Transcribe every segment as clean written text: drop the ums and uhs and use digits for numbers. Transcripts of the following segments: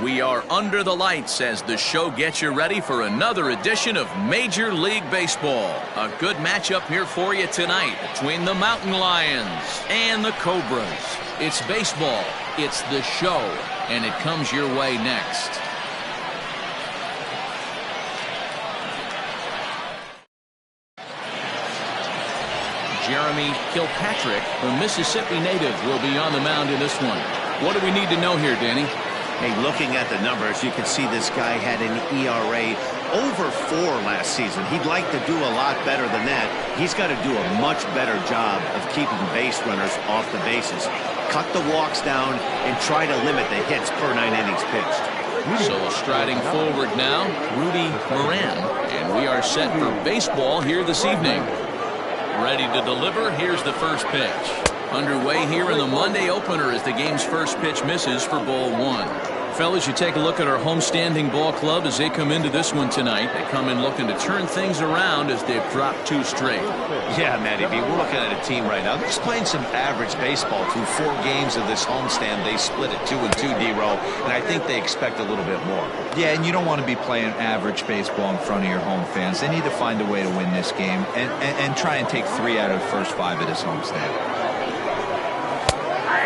We are under the lights as the show gets you ready for another edition of Major League Baseball. A good matchup here for you tonight between the Mountain Lions and the Cobras. It's baseball, it's the show, and it comes your way next. Jeremy Kilpatrick, the Mississippi native, will be on the mound in this one. What do we need to know here, Danny? Hey, looking at the numbers, you can see this guy had an ERA over 4 last season. He'd like to do a lot better than that. He's got to do a much better job of keeping base runners off the bases. Cut the walks down and try to limit the hits per 9 innings pitched. So striding forward now, Rudy Moran, and we are set for baseball here this evening. Ready to deliver, here's the first pitch. Underway here in the Monday opener as the game's first pitch misses for ball 1. Fellas, you take a look at our homestanding ball club as they come into this one tonight. They come in looking to turn things around as they've dropped 2 straight. Yeah, Matty B, we're looking at a team right now. They're just playing some average baseball through 4 games of this homestand. They split it 2-2, D-Row, and I think they expect a little bit more. Yeah, and you don't want to be playing average baseball in front of your home fans. They need to find a way to win this game and try and take 3 out of the first 5 of this homestand.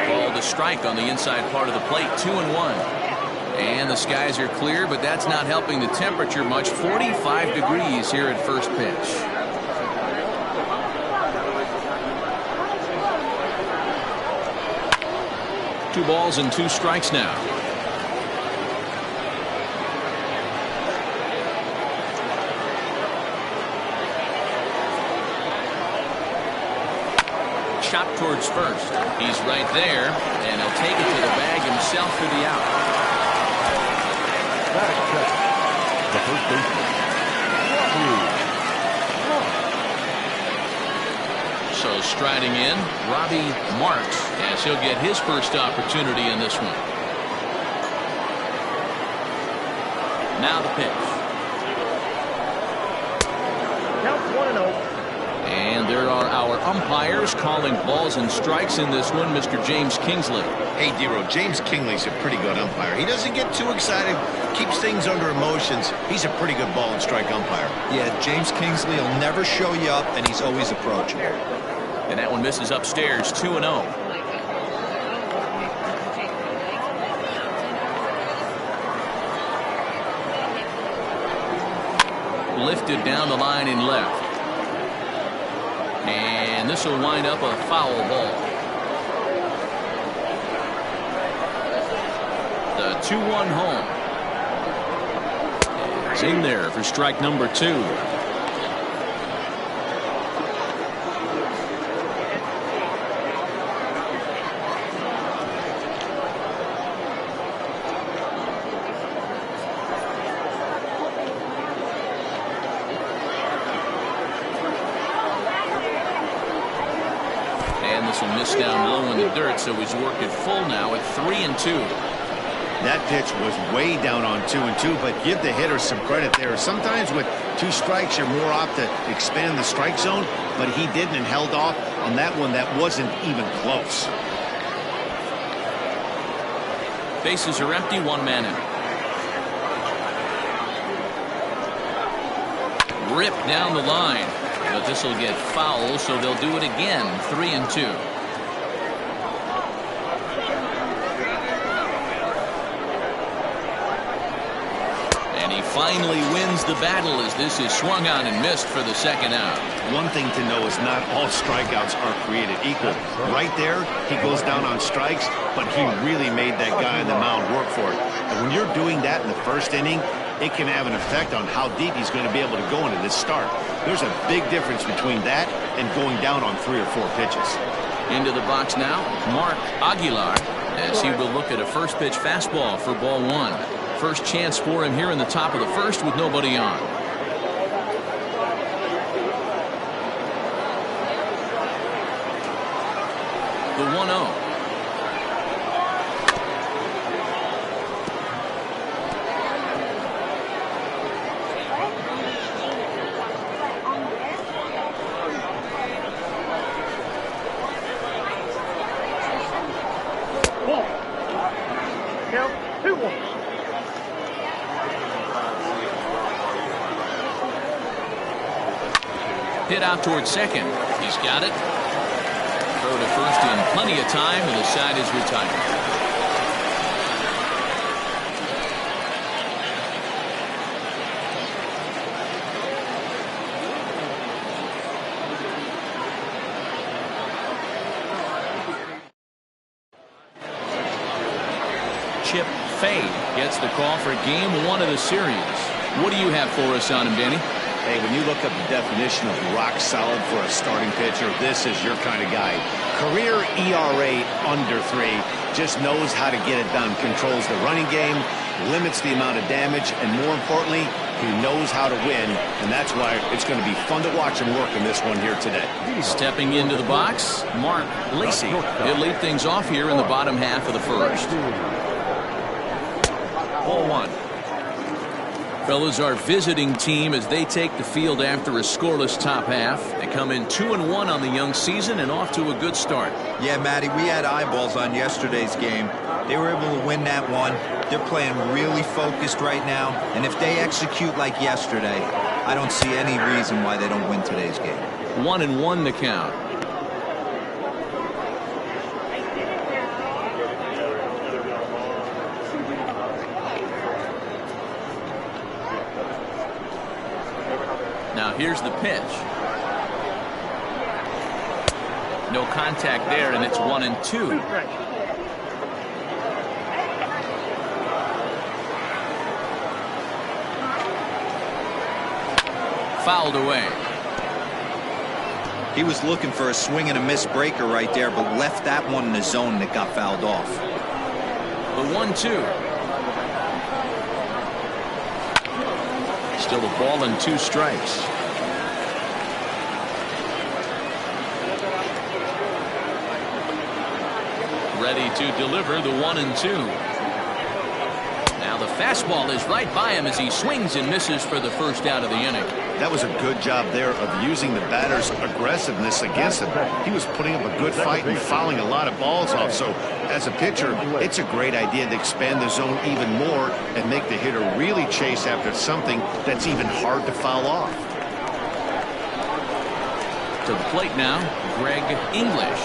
Ball to strike on the inside part of the plate, 2-1. And the skies are clear, but that's not helping the temperature much. 45 degrees here at first pitch. Two balls and 2 strikes now. Shot towards first. He's right there, and he'll take it to the bag himself for the out. The first baseman. So striding in, Robbie Marks, as he'll get his first opportunity in this one. Now the pitch. Count 1-0. And there are our umpires calling balls and strikes in this one, Mr. James Kingsley. Hey, D-Row, James Kingley's a pretty good umpire. He doesn't get too excited, keeps things under emotions. He's a pretty good ball and strike umpire. Yeah, James Kingsley will never show you up, and he's always approachable. And that one misses upstairs, 2-0. Lifted down the line in left. And this will wind up a foul ball. The 2-1 home. It's in there for strike number 2. And this will miss down low in the dirt, so he's worked it full now at 3-2. That pitch was way down on 2-2, but give the hitter some credit there. Sometimes with 2 strikes, you're more apt to expand the strike zone, but he didn't and held off on that one that wasn't even close. Bases are empty, 1 man in. Ripped down the line, but this will get foul, so they'll do it again, 3-2. Finally wins the battle as this is swung on and missed for the 2nd out. One thing to know is not all strikeouts are created equal. Right there, he goes down on strikes, but he really made that guy on the mound work for it. And when you're doing that in the 1st inning, it can have an effect on how deep he's going to be able to go into this start. There's a big difference between that and going down on 3 or 4 pitches. Into the box now, Mark Aguilar, as he will look at a first pitch fastball for ball 1. First chance for him here in the top of the 1st with nobody on. The 1-0. Count 2-1. Hit out towards second. He's got it. Throw to first in plenty of time, and the side is retired. Chip Fade gets the call for game 1 of the series. What do you have for us on him, Danny? Hey, when you look up the definition of rock solid for a starting pitcher, this is your kind of guy. Career ERA under 3, just knows how to get it done, controls the running game, limits the amount of damage, and more importantly, he knows how to win, and that's why it's going to be fun to watch him work in this one here today. Stepping into the box, Mark Lacey. He'll lead things off here in the bottom half of the first. Ball 1. Fellas, our visiting team as they take the field after a scoreless top half. They come in 2-1 on the young season and off to a good start. Yeah, Matty, we had eyeballs on yesterday's game. They were able to win that one. They're playing really focused right now, and if they execute like yesterday, I don't see any reason why they don't win today's game. 1-1 the count. Now here's the pitch. No contact there, and it's 1-2. Fouled away. He was looking for a swing and a miss breaker right there, but left that one in the zone that got fouled off. The 1-2. Still a ball and 2 strikes. Ready to deliver the 1-2. Now the fastball is right by him as he swings and misses for the first out of the inning. That was a good job there of using the batter's aggressiveness against him. He was putting up a good fight and fouling a lot of balls off. So as a pitcher, it's a great idea to expand the zone even more and make the hitter really chase after something that's even hard to foul off. To the plate now, Greg English.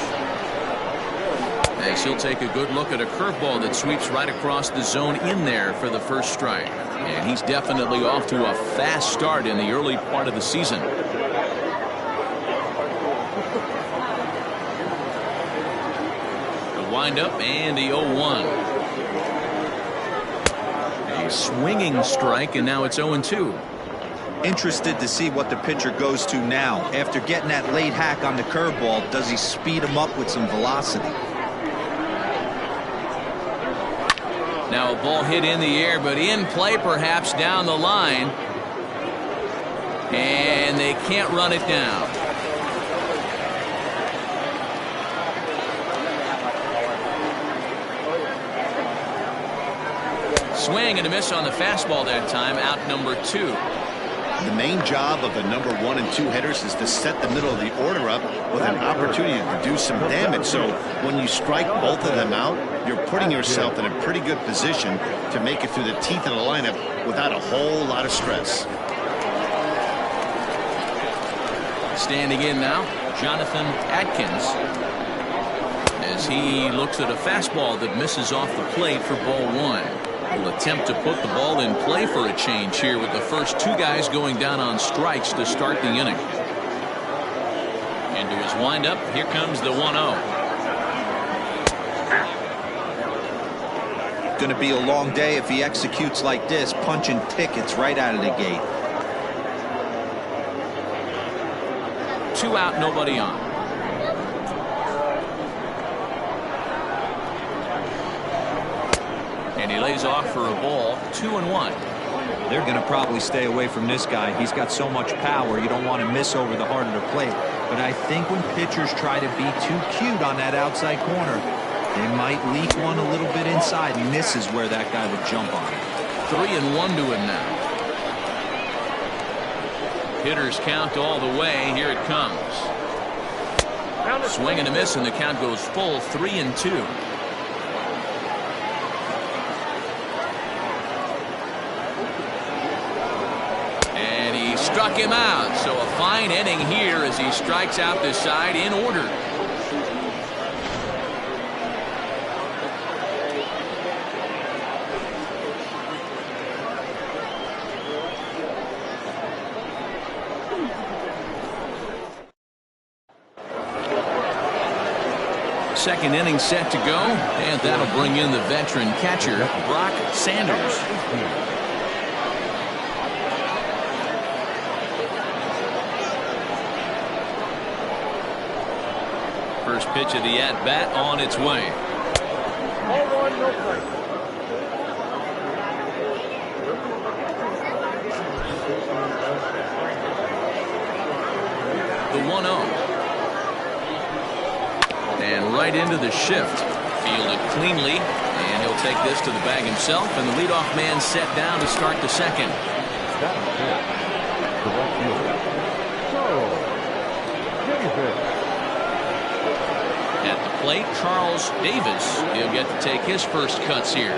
As he'll take a good look at a curveball that sweeps right across the zone in there for the first strike. And he's definitely off to a fast start in the early part of the season. The windup and the 0-1. A swinging strike, and now it's 0-2. Interested to see what the pitcher goes to now. After getting that late hack on the curveball, does he speed him up with some velocity? Now A ball hit in the air, but in play perhaps down the line. And they can't run it down. Swing and a miss on the fastball that time, out number 2. The main job of the number 1 and 2 hitters is to set the middle of the order up with an opportunity to do some damage. So when you strike both of them out, you're putting yourself in a pretty good position to make it through the teeth of the lineup without a whole lot of stress. Standing in now, Jonathan Atkins, as he looks at a fastball that misses off the plate for ball 1. Will attempt to put the ball in play for a change here with the first 2 guys going down on strikes to start the inning. Into his windup, here comes the 1-0. Going to be a long day if he executes like this, punching tickets right out of the gate. 2 out, nobody on. And he lays off for a ball, 2-1. They're going to probably stay away from this guy. He's got so much power, you don't want to miss over the heart of the plate. But I think when pitchers try to be too cute on that outside corner, they might leak one a little bit inside, and this is where that guy would jump on. 3-1 to him now. Hitters count all the way. Here it comes. Swing and a miss, and the count goes full, 3-2. struck him out. So a fine inning here as he strikes out this side in order. Second inning set to go, and that'll bring in the veteran catcher, Brock Sanders. First pitch of the at-bat on its way. The 1-0. And right into the shift. Fielded cleanly, and he'll take this to the bag himself, and the leadoff man set down to start the second. At the plate, Charles Davis. He'll get to take his first cuts here.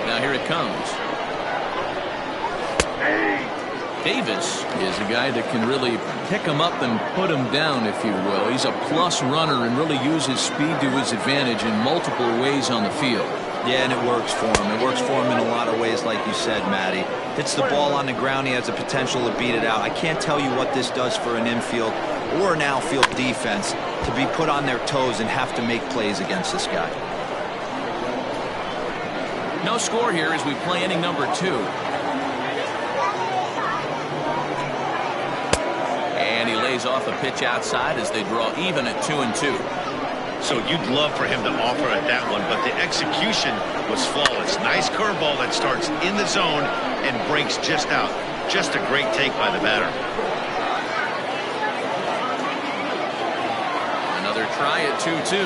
Now here it comes. Davis is a guy that can really pick him up and put him down, if you will. He's a plus runner and really uses speed to his advantage in multiple ways on the field. Yeah, and it works for him. It works for him in a lot of ways, like you said, Matty. Hits the ball on the ground. He has the potential to beat it out. I can't tell you what this does for an infield or an outfield defense to be put on their toes and have to make plays against this guy. No score here as we play inning number 2. And he lays off a pitch outside as they draw even at 2-2. So you'd love for him to offer at that one, but the execution was flawless. Nice curveball that starts in the zone and breaks just out. Just a great take by the batter. Another try at 2-2.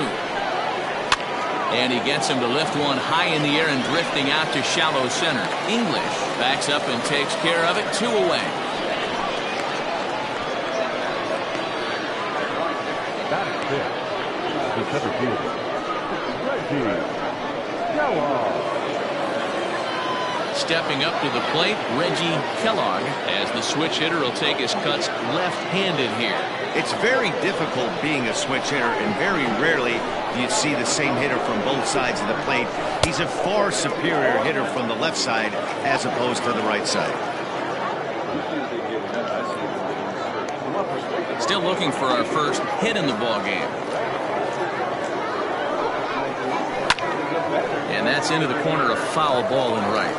And he gets him to lift one high in the air and drifting out to shallow center. English backs up and takes care of it. 2 away. Stepping up to the plate, Reggie Kellogg, as the switch hitter will take his cuts left-handed here. It's very difficult being a switch hitter, and very rarely do you see the same hitter from both sides of the plate. He's a far superior hitter from the left side as opposed to the right side. Still looking for our first hit in the ball game. And that's into the corner, a foul ball and right.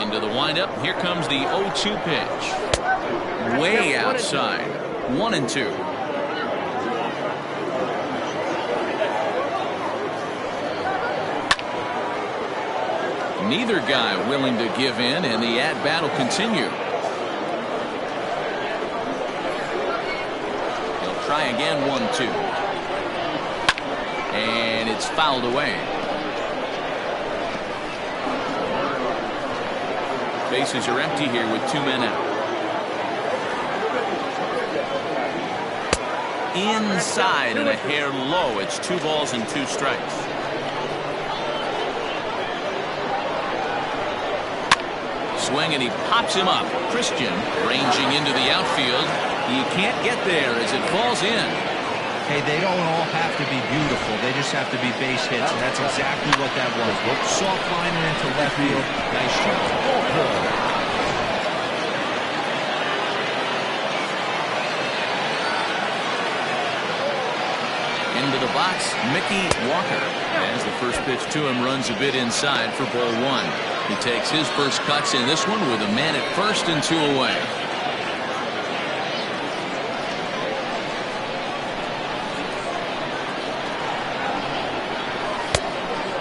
Into the windup. Here comes the 0-2 pitch. Way outside. 1-2. Neither guy willing to give in, and the at-bat will continue. He'll try again, 1-2. And it's fouled away. Bases are empty here with 2 men out. Inside and a hair low. It's 2 balls and 2 strikes. Swing, and he pops him up. Christian ranging into the outfield. He can't get there as it falls in. Hey, they don't all have to be beautiful. They just have to be base hits, and that's exactly what that was. Soft liner into left field. Nice job. Into the box, Mickey Walker. As the first pitch to him runs a bit inside for ball 1. He takes his first cuts in this one with a man at first and 2 away.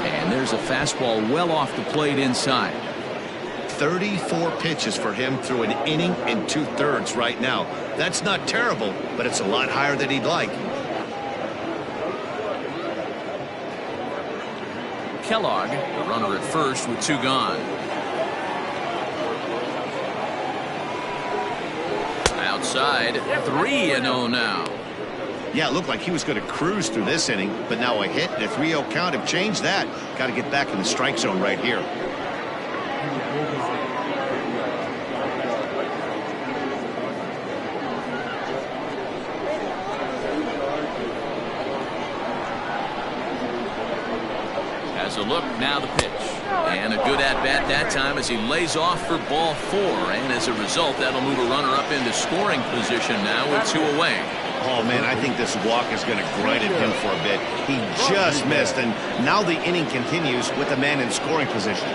And there's a fastball well off the plate inside. 34 pitches for him through an inning and 2/3 right now. That's not terrible, but it's a lot higher than he'd like. Kellogg, the runner at first with 2 gone. Outside, 3-0 now. Yeah, it looked like he was going to cruise through this inning, but now a hit and a 3-0 count have changed that. Got to get back in the strike zone right here. Has a look, now the pitch. And a good at-bat that time as he lays off for ball 4. And as a result, that'll move a runner up into scoring position now with 2 away. Oh, man, I think this walk is going to grind at him for a bit. He just missed, and now the inning continues with the man in scoring position.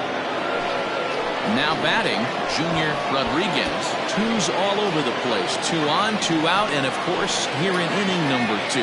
Now batting, Junior Rodriguez. 2s all over the place. 2 on, 2 out, and of course, here in inning number 2.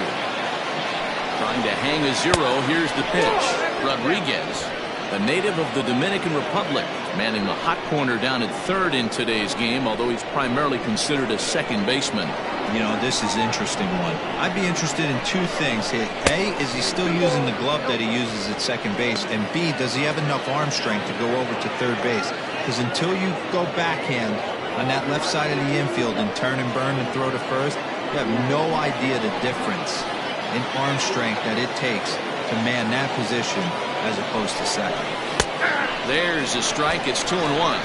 Trying to hang a 0, here's the pitch. Rodriguez, a native of the Dominican Republic, manning the hot corner down at 3rd in today's game, although he's primarily considered a second baseman. You know, this is an interesting one. I'd be interested in 2 things here. A, is he still using the glove that he uses at second base? And B, does he have enough arm strength to go over to 3rd base? Because until you go backhand on that left side of the infield and turn and burn and throw to 1st, you have no idea the difference in arm strength that it takes to man that position as opposed to 2nd. There's a strike. It's 2-1.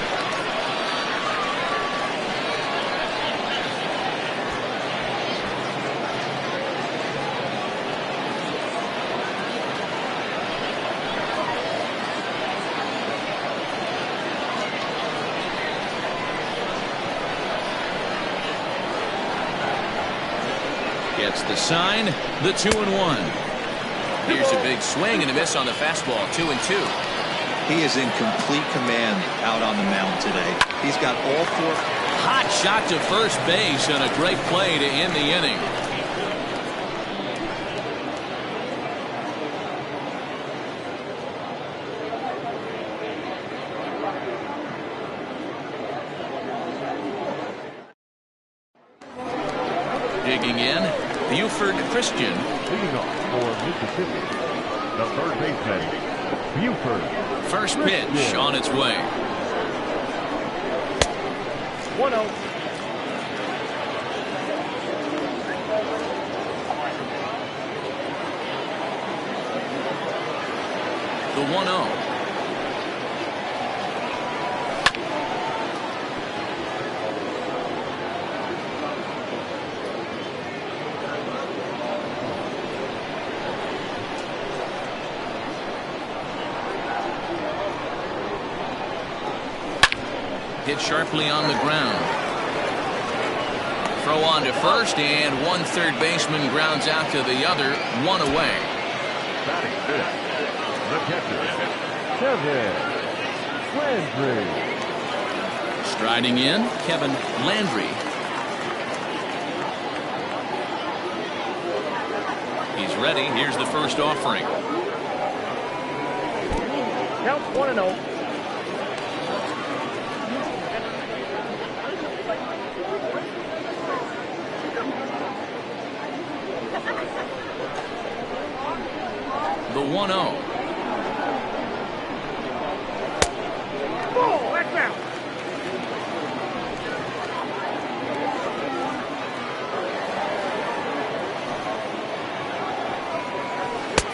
Gets the sign, the 2-1. Here's a big swing and a miss on the fastball, 2-2. He is in complete command out on the mound today. He's got all 4. Hot shot to first base and a great play to end the inning. Digging in, Buford Christian. Leading off for Mississippi, the 3rd baseman, Buford. First pitch on its way. 1-0. The 1-0. Hit sharply on the ground. Throw on to first, and one third baseman grounds out to the other, 1 away. Batting 5th, the catcher, Kevin Landry. Striding in, Kevin Landry. He's ready. Here's the first offering. Counts 1-0. The 1-0. Oh, that's out.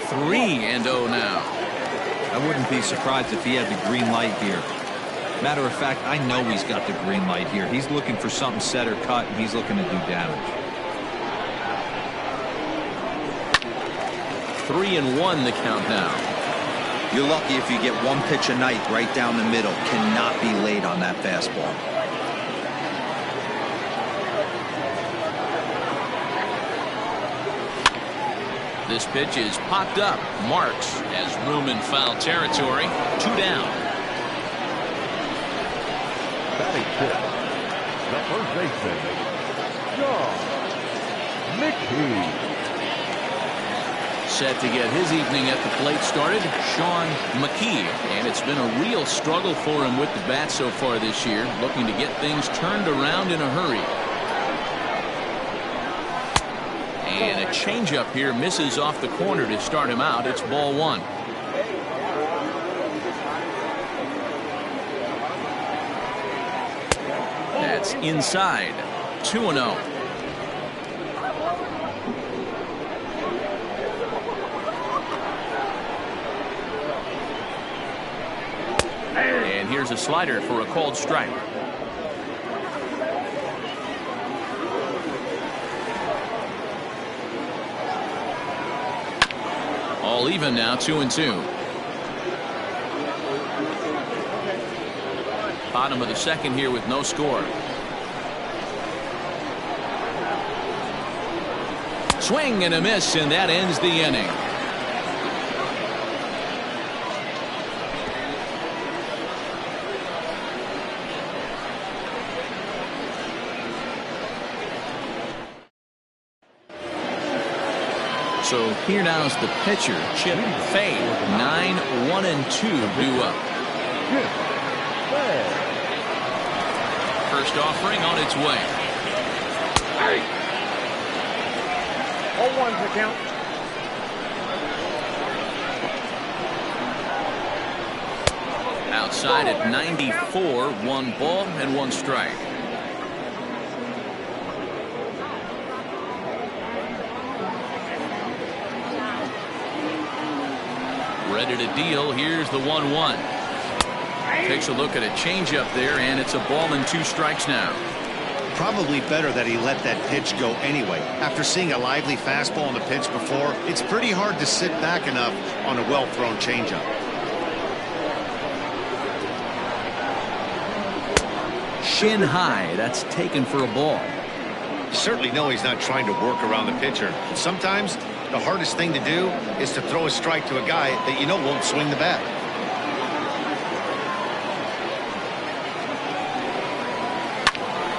Three and 0 now. I wouldn't be surprised if he had the green light here. Matter of fact, I know he's got the green light here. He's looking for something set or cut, and he's looking to do damage. 3-1 the count now. You're lucky if you get 1 pitch a night right down the middle. Cannot be late on that fastball. This pitch is popped up. Marks has room in foul territory. 2 down. Batting 5th, the 1st baseman, John Mickey. Set to get his evening at the plate started, Sean McKee. And it's been a real struggle for him with the bat so far this year, looking to get things turned around in a hurry. And a changeup here misses off the corner to start him out. It's ball 1. That's inside. 2-0. here's a slider for a called strike. All even now, 2-2. Bottom of the second here with no score. Swing and a miss, and that ends the inning. So here now is the pitcher, Chip Fay. 9-1-2 due up. First offering on its way. 0-1 to count. Outside at 94, 1 ball and 1 strike. Ready to deal. Here's the 1-1. Takes a look at a changeup there, and it's a ball and 2 strikes now. Probably better that he let that pitch go anyway. After seeing a lively fastball on the pitch before, it's pretty hard to sit back enough on a well-thrown changeup. Shin high. That's taken for a ball. You certainly know he's not trying to work around the pitcher. Sometimes the hardest thing to do is to throw a strike to a guy that you know won't swing the bat.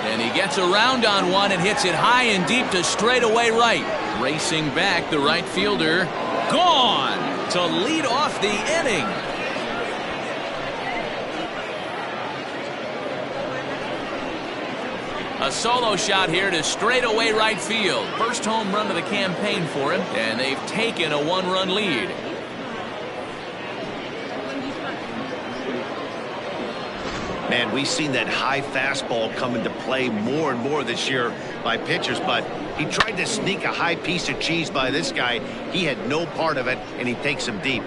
And he gets around on one and hits it high and deep to straightaway right. Racing back, the right fielder. Gone to lead off the inning. A solo shot here to straightaway right field. First home run of the campaign for him, and they've taken a 1-run lead. Man, we've seen that high fastball come into play more and more this year by pitchers, but he tried to sneak a high piece of cheese by this guy. He had no part of it, and he takes him deep.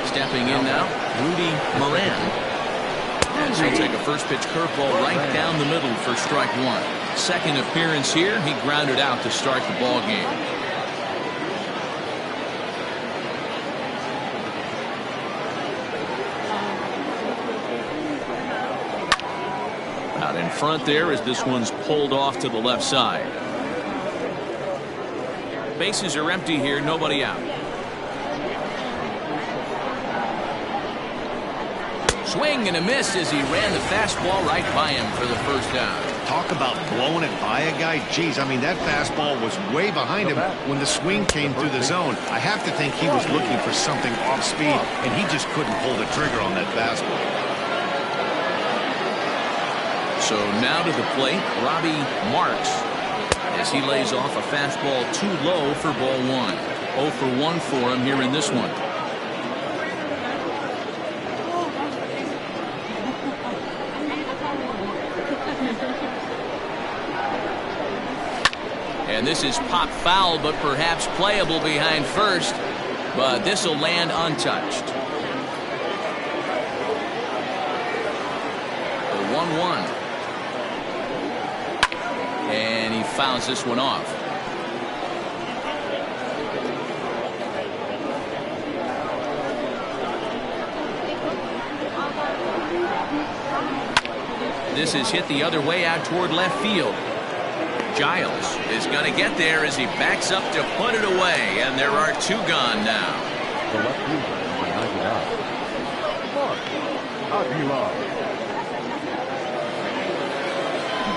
Stepping in now, Rudy Moran. As he'll take a first pitch curveball right down the middle for strike 1. Second appearance here, he grounded out to start the ball game. Out in front there as this one's pulled off to the left side. Bases are empty here, nobody out. Swing and a miss as he ran the fastball right by him for the first down. Talk about blowing it by a guy. Geez, I mean, that fastball was way behind him when the swing came through the zone. I have to think he was looking for something off speed, and he just couldn't pull the trigger on that fastball. So now to the plate, Robbie Marks, as he lays off a fastball too low for ball 1. 0 for 1 for him here in this one. And this is pop foul, but perhaps playable behind first. But this will land untouched. The 1-1. And he fouls this one off. This is hit the other way out toward left field. Giles is going to get there as he backs up to put it away, and there are 2 gone now. The left fielder behind the out. Mark Aguilar.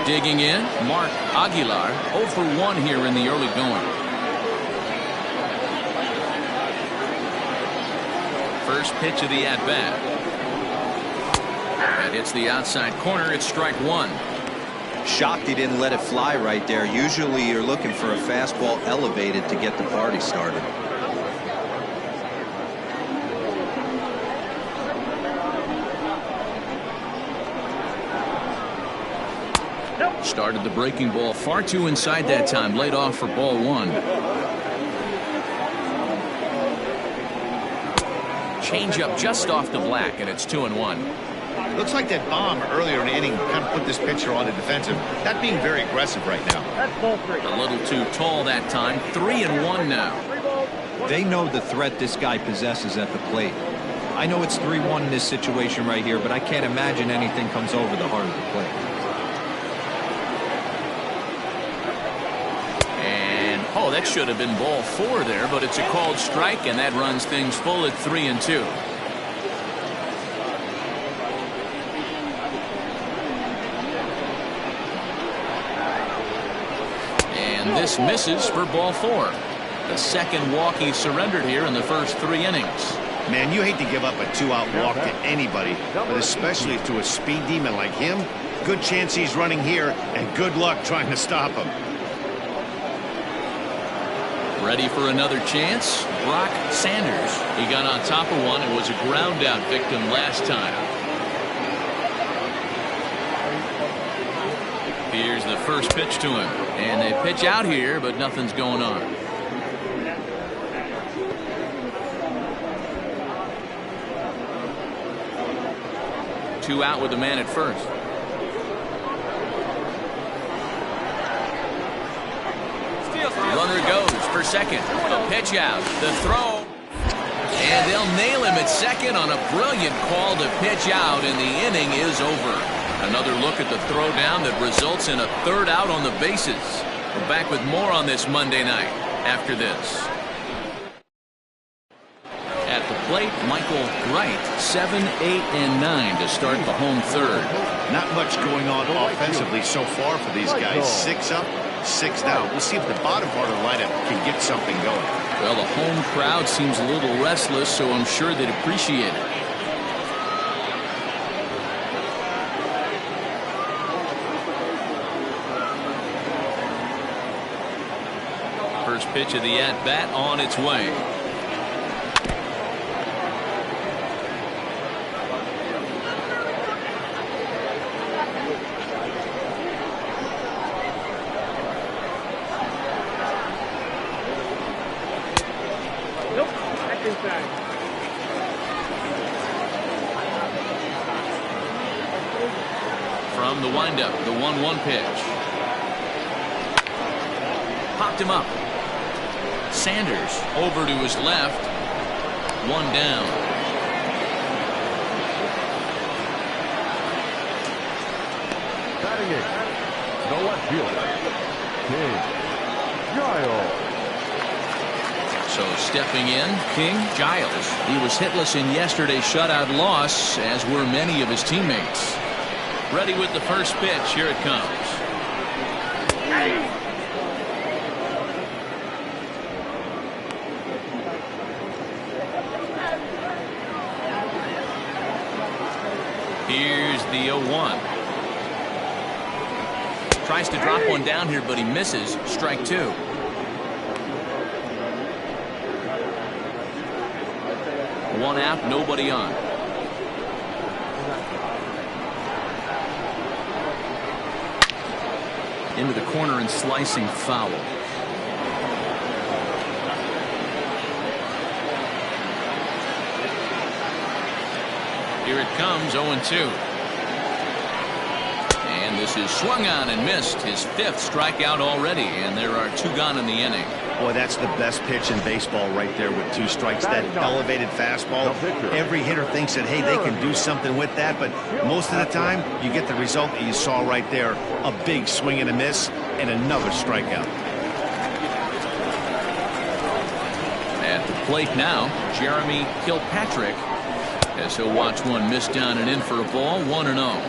Digging in, Mark Aguilar, 0 for 1 here in the early going. First pitch of the at-bat. That hits the outside corner. It's strike 1. Shocked he didn't let it fly right there. Usually you're looking for a fastball elevated to get the party started. Started the breaking ball far too inside that time. Laid off for ball 1. Changeup just off the black, and it's 2-1. Looks like that bomb earlier in the inning kind of put this pitcher on the defensive. Not being very aggressive right now. A little too tall that time. 3-1 now. They know the threat this guy possesses at the plate. I know it's 3-1 in this situation right here, but I can't imagine anything comes over the heart of the plate. And, oh, that should have been ball 4 there, but it's a called strike, and that runs things full at 3-2. And this misses for ball 4. The second walk he surrendered here in the first 3 innings. Man, you hate to give up a 2-out walk to anybody, but especially to a speed demon like him. Good chance he's running here, and good luck trying to stop him. Ready for another chance? Brock Sanders. He got on top of one and was a ground out victim last time. Here's the first pitch to him. And they pitch out here, but nothing's going on. Two out with the man at first. Runner goes for second. A pitch out. The throw. And they'll nail him at second on a brilliant call to pitch out, and the inning is over. Another look at the throw down that results in a 3rd out on the bases. We're back with more on this Monday night after this. At the plate, Michael Wright, 7, 8, and 9 to start the home 3rd. Not much going on offensively so far for these guys. 6 up, 6 down. We'll see if the bottom part of the lineup can get something going. Well, the home crowd seems a little restless, so I'm sure they'd appreciate it. First pitch of the at-bat on its way. From the windup, the 1-1 pitch. Popped him up. Sanders over to his left. 1 down. Batting it, the left fielder, King Giles. So stepping in, King Giles. He was hitless in yesterday's shutout loss, as were many of his teammates. Ready with the first pitch. Here it comes. Here's the 0-1. Tries to drop one down here, but he misses. Strike 2. One out, nobody on. Into the corner and slicing foul. Here it comes, 0-2. And this is swung on and missed. His 5th strikeout already, and there are 2 gone in the inning. Boy, that's the best pitch in baseball right there with 2 strikes. That elevated fastball. Every hitter thinks that, hey, they can do something with that, but most of the time, you get the result that you saw right there. A big swing and a miss, and another strikeout. At the plate now, Jeremy Kilpatrick, as he'll watch one miss down and in for a ball. 1-0.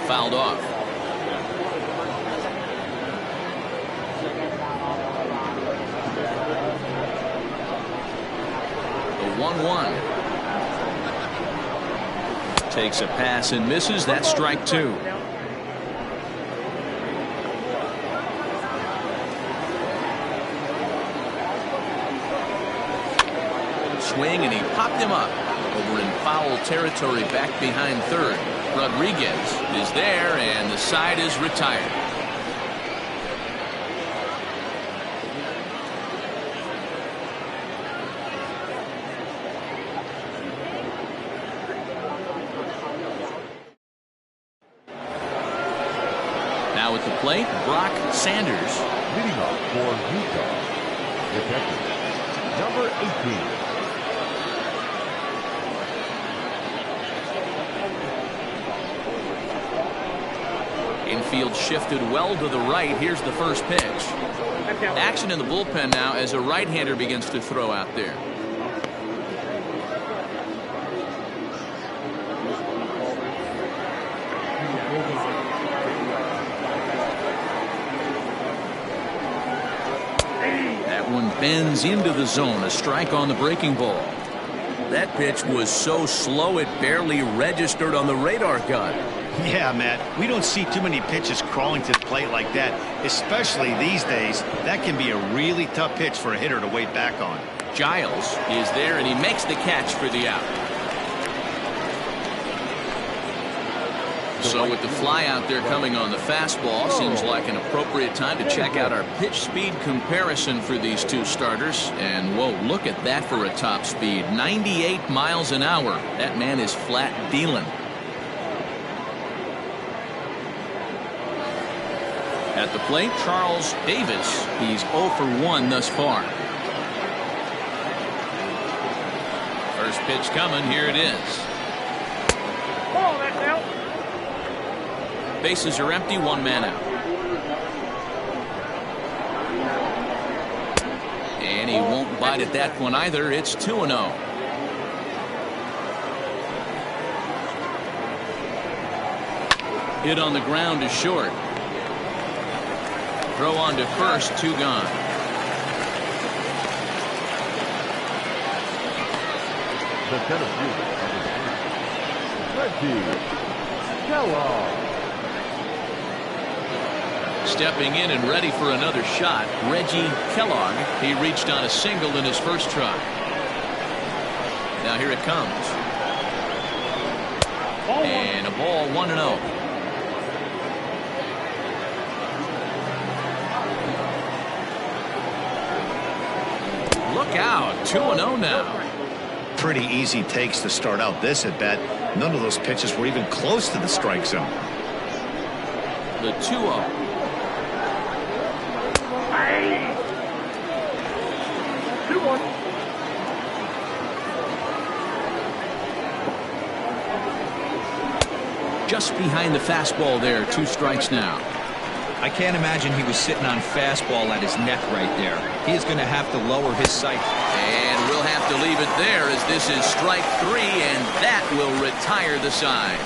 Fouled off. The 1-1. Takes a pass and misses. That's strike 2. swing, and he popped him up. Over in foul territory back behind third. Rodriguez is there, and the side is retired. Now at the plate, Brock Sanders. Leading off for Utah, detective number 18. Infield shifted well to the right. Here's the first pitch. Action in the bullpen now as a right-hander begins to throw out there. That one bends into the zone. A strike on the breaking ball. That pitch was so slow it barely registered on the radar gun. Yeah, Matt, we don't see too many pitches crawling to the plate like that, especially these days. That can be a really tough pitch for a hitter to wait back on. Giles is there, and he makes the catch for the out. So with the fly out there coming on the fastball, seems like an appropriate time to check out our pitch speed comparison for these two starters. And whoa, look at that for a top speed. 98 miles an hour. That man is flat dealing. At the plate, Charles Davis. He's 0 for 1 thus far. First pitch coming. Here it is. Bases are empty, 1 man out. And he won't bite at that one either. It's 2-0. Hit on the ground is short. Throw on to first, 2 gone. The center fielder, Reggie Kellogg. Stepping in and ready for another shot, Reggie Kellogg. He reached on a single in his first try. Now here it comes. And a ball, 1-0. Look out, 2-0 now. Pretty easy takes to start out this at bat. None of those pitches were even close to the strike zone. The 2-0. Just behind the fastball there. 2 strikes now. I can't imagine he was sitting on fastball at his neck right there. He is going to have to lower his sight. And we'll have to leave it there as this is strike 3, and that will retire the side.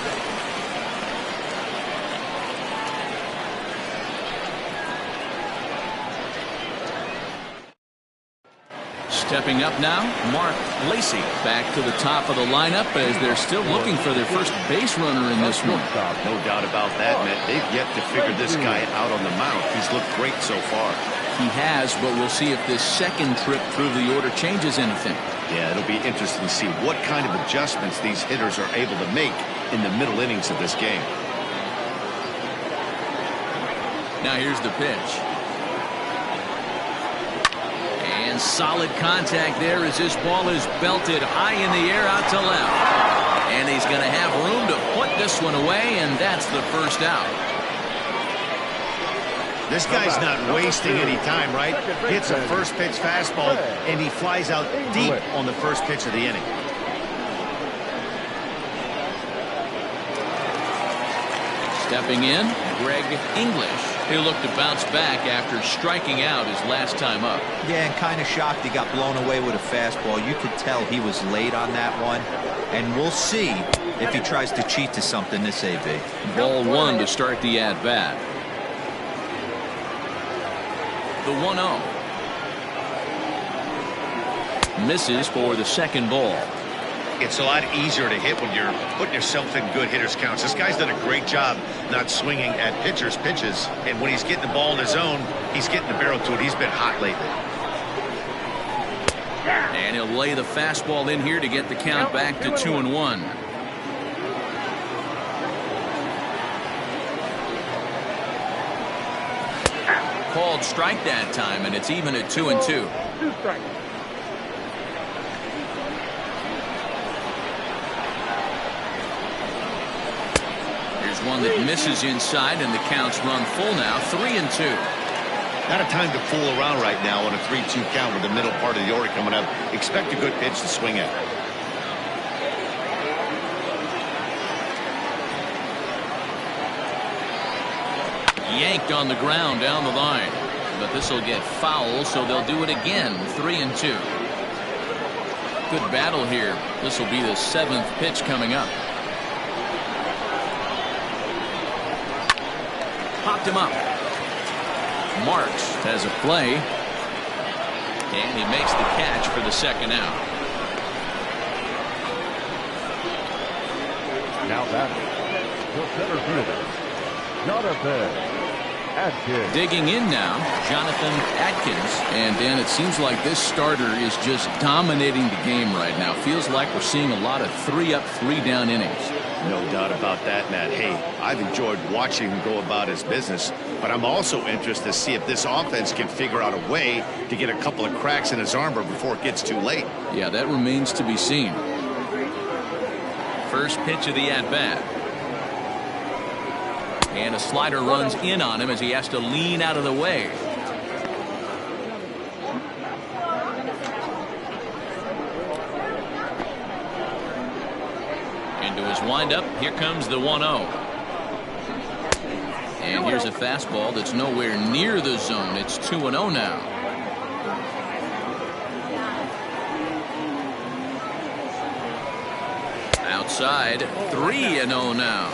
Stepping up now, Mark Lacy back to the top of the lineup as they're still looking for their first base runner in this one. No doubt about that, Matt. They've yet to figure this guy out on the mound. He's looked great so far. He has, but we'll see if this second trip through the order changes anything. Yeah, it'll be interesting to see what kind of adjustments these hitters are able to make in the middle innings of this game. Now here's the pitch. And solid contact there as this ball is belted high in the air out to left. And he's going to have room to put this one away, and that's the first out. This guy's not wasting any time, right? Hits a first pitch fastball, and he flies out deep on the first pitch of the inning. Stepping in, Greg English. He'll look to bounce back after striking out his last time up. Yeah, and kind of shocked he got blown away with a fastball. You could tell he was late on that one. And we'll see if he tries to cheat to something this AB. Ball 1 to start the at-bat. The 1-0. Misses for the second ball. It's a lot easier to hit when you're putting yourself in good hitters counts. This guy's done a great job not swinging at pitchers' pitches. And when he's getting the ball in his zone, he's getting the barrel to it. He's been hot lately. And he'll lay the fastball in here to get the count back to 2-1. Called strike that time, and it's even at 2-2. 2 strikes. Here's one that misses inside, and the count's run full now. 3-2. Not a time to fool around right now on a 3-2 count with the middle part of the order coming up. Expect a good pitch to swing at. Yanked on the ground down the line, but this will get foul, so they'll do it again. 3-2. Good battle here. This will be the 7th pitch coming up. Popped him up. Marks has a play, and he makes the catch for the 2nd out. Now batting, the center fielder, Jonathan Atkins. Digging in now, Jonathan Atkins. And Dan, it seems like this starter is just dominating the game right now. Feels like we're seeing a lot of 3-up, 3-down innings. No doubt about that, Matt. Hey, I've enjoyed watching him go about his business, but I'm also interested to see if this offense can figure out a way to get a couple of cracks in his armor before it gets too late. Yeah, that remains to be seen. First pitch of the at-bat. And a slider runs in on him as he has to lean out of the way. Into his windup. Here comes the 1-0. And here's a fastball that's nowhere near the zone. It's 2-0 now. Outside, 3-0 now.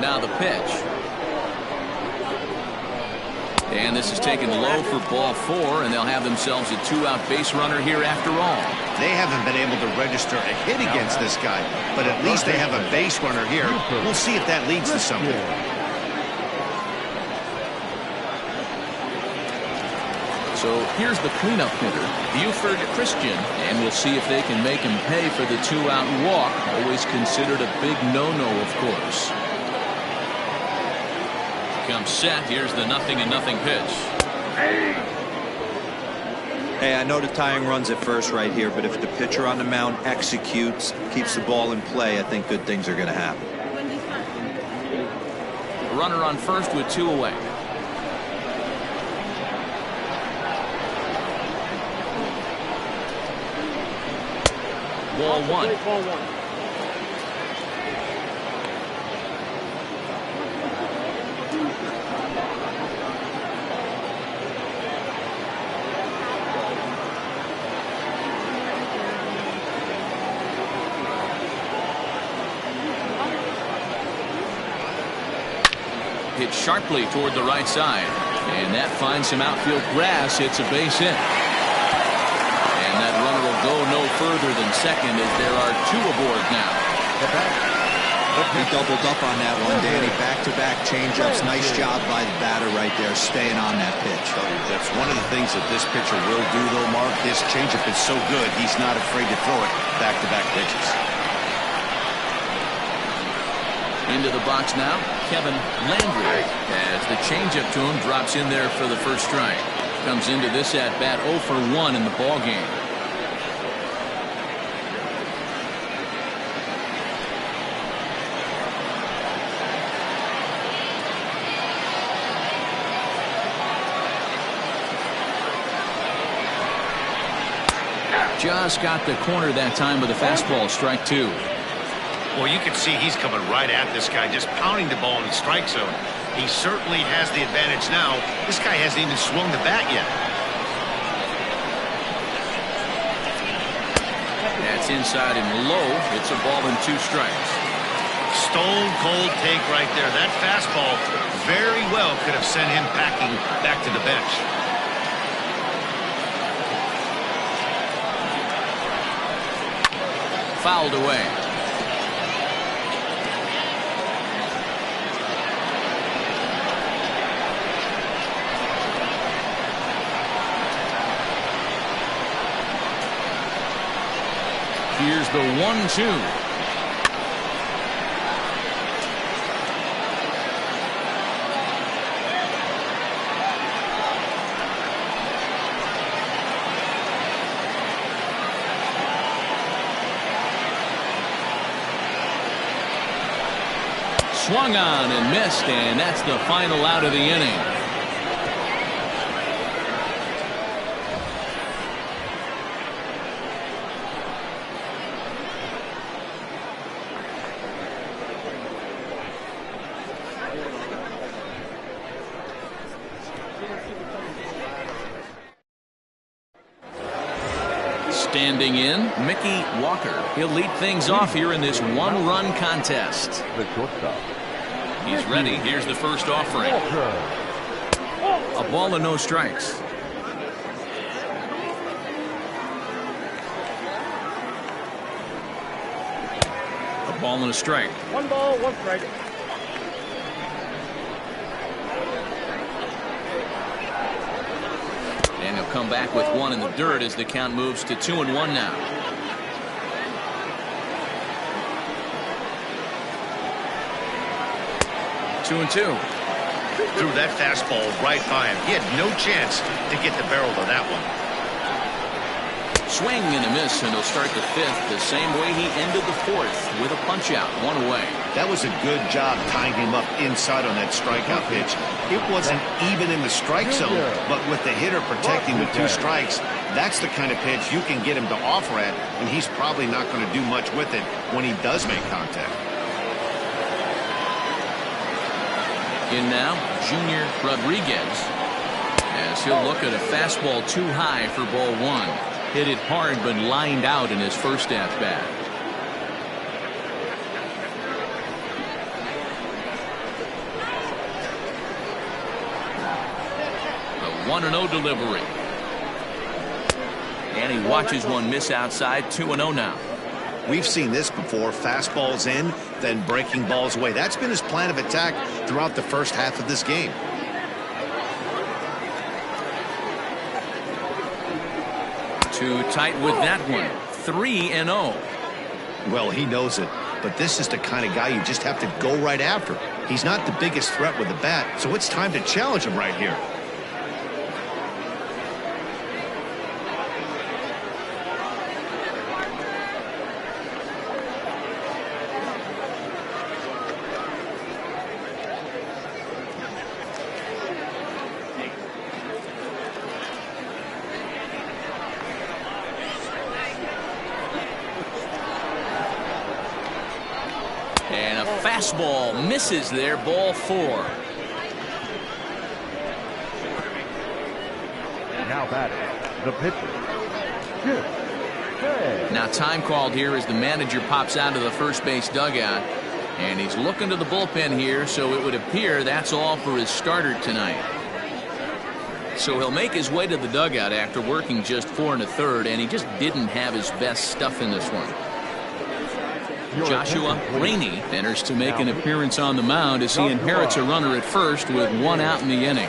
Now the pitch. And this is taken low for ball 4, and they'll have themselves a 2-out base runner here after all. They haven't been able to register a hit against this guy, but at least they have a base runner here. We'll see if that leads to something. So here's the cleanup hitter, Buford Christian, and we'll see if they can make him pay for the 2-out walk. Always considered a big no-no, of course. Comes set. Here's the 0-0 pitch. Hey, I know the tying runs at first right here, but if the pitcher on the mound executes, keeps the ball in play, I think good things are going to happen. Runner on first with 2 away. Ball 1. Hit sharply toward the right side, and that finds some outfield grass. It's a base hit, and that runner will go no further than second as there are 2 aboard now. He doubled up on that one, Danny. Back-to-back changeups. Nice job by the batter right there, staying on that pitch. That's one of the things that this pitcher will do, though, Mark. His changeup is so good, he's not afraid to throw it back-to-back pitches. Into the box now, Kevin Landry, as the changeup to him drops in there for the first strike. Comes into this at-bat 0 for 1 in the ball game. Just got the corner that time with a fastball, strike 2. Well, you can see he's coming right at this guy, just pounding the ball in the strike zone. He certainly has the advantage now. This guy hasn't even swung the bat yet. That's inside and low. It's a ball and 2 strikes. Stone cold take right there. That fastball very well could have sent him packing back to the bench. Fouled away. Here's the 1-2. Swung on and missed, and that's the final out of the inning. Standing in, Mickey Walker. He'll lead things off here in this one-run contest. The shortstop. He's ready. Here's the first offering. A ball and no strikes. A ball and a strike. 1 ball, 1 strike. And he'll come back with one in the dirt as the count moves to 2-1 now. Two and two. Threw that fastball right by him. He had no chance to get the barrel to that one. Swing and a miss, and he'll start the 5th the same way he ended the 4th with a punch-out, 1 away. That was a good job tying him up inside on that strikeout pitch. It wasn't even in the strike zone, but with the hitter protecting with 2 strikes, that's the kind of pitch you can get him to offer at, and he's probably not going to do much with it when he does make contact. In now, Junior Rodriguez, as he'll look at a fastball too high for ball 1. Hit it hard, but lined out in his first at-bat. A 1-0 delivery. And he watches one miss outside. 2-0 now. We've seen this before. Fastballs in, then breaking balls away. That's been his plan of attack throughout the first half of this game. Too tight with that one. 3-0. Well, he knows it, but this is the kind of guy you just have to go right after. He's not the biggest threat with the bat, so it's time to challenge him right here. Fastball misses there, ball 4. Now batting, the pitcher. Now time called here as the manager pops out of the first base dugout, and he's looking to the bullpen here, so it would appear that's all for his starter tonight. So he'll make his way to the dugout after working just 4 1/3, and he just didn't have his best stuff in this one. Joshua Rainey enters to make an appearance on the mound as he inherits a runner at first with 1 out in the inning.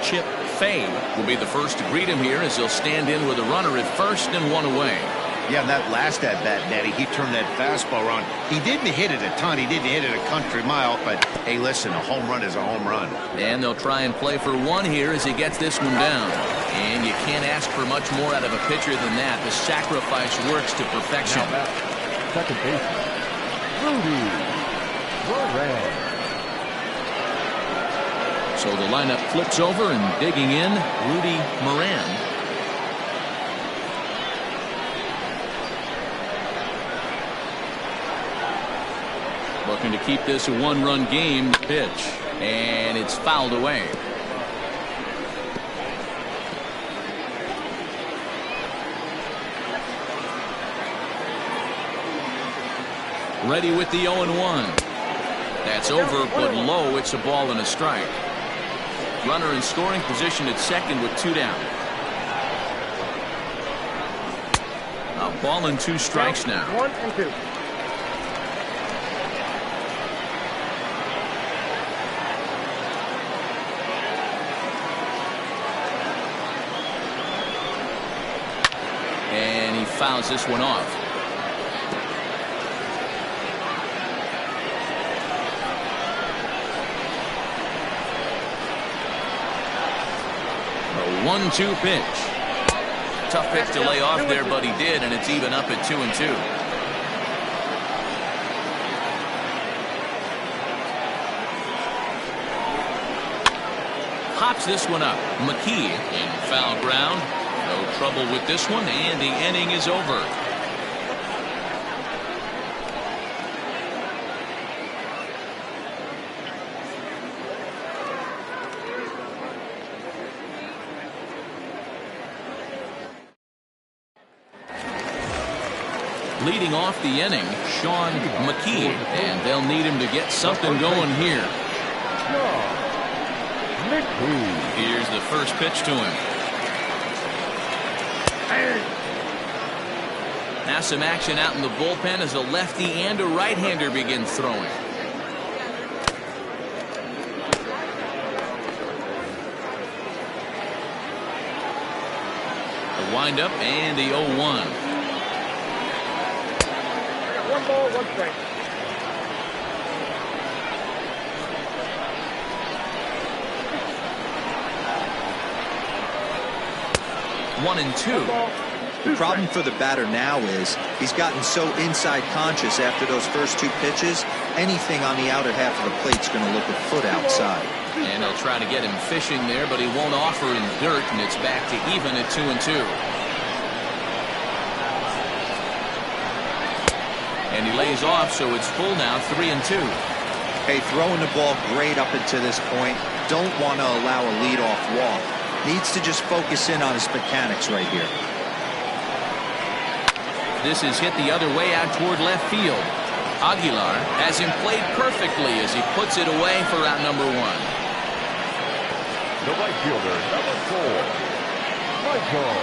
Chip Fay will be the first to greet him here as he'll stand in with a runner at first and 1 away. Yeah, and that last at-bat, Natty, he turned that fastball around. He didn't hit it a ton. He didn't hit it a country mile. But, hey, listen, a home run is a home run. And they'll try and play for 1 here as he gets this one down. And you can't ask for much more out of a pitcher than that. The sacrifice works to perfection. Second baseman, Rudy Moran. So the lineup flips over, and digging in, Rudy Moran. Looking to keep this a 1-run game. Pitch, and it's fouled away. Ready with the 0-1. That's over, but low. It's a ball and a strike. Runner in scoring position at second with 2 down. A ball and 2 strikes now. 1 and 2. fouls this one off. A 1-2 pitch. Tough pitch to lay off there, but he did, and it's even up at 2-2. Pops this one up. McKee in foul ground. No trouble with this one, and the inning is over. Leading off the inning, Sean McKee, and they'll need him to get something going here. Here's the first pitch to him. Now some action out in the bullpen as a lefty and a right-hander begin throwing. The windup and the 0-1. 1 ball, 1 strike. One and two. The problem for the batter now is he's gotten so inside conscious after those first 2 pitches. Anything on the outer half of the plate's going to look a foot outside. And they'll try to get him fishing there, but he won't offer in dirt, and it's back to even at 2-2. And he lays off, so it's full now, 3-2. Hey, throwing the ball great up until this point. Don't want to allow a leadoff walk. Needs to just focus in on his mechanics right here. This is hit the other way out toward left field. Aguilar has him played perfectly as he puts it away for out number 1. The right fielder, number 4, Michael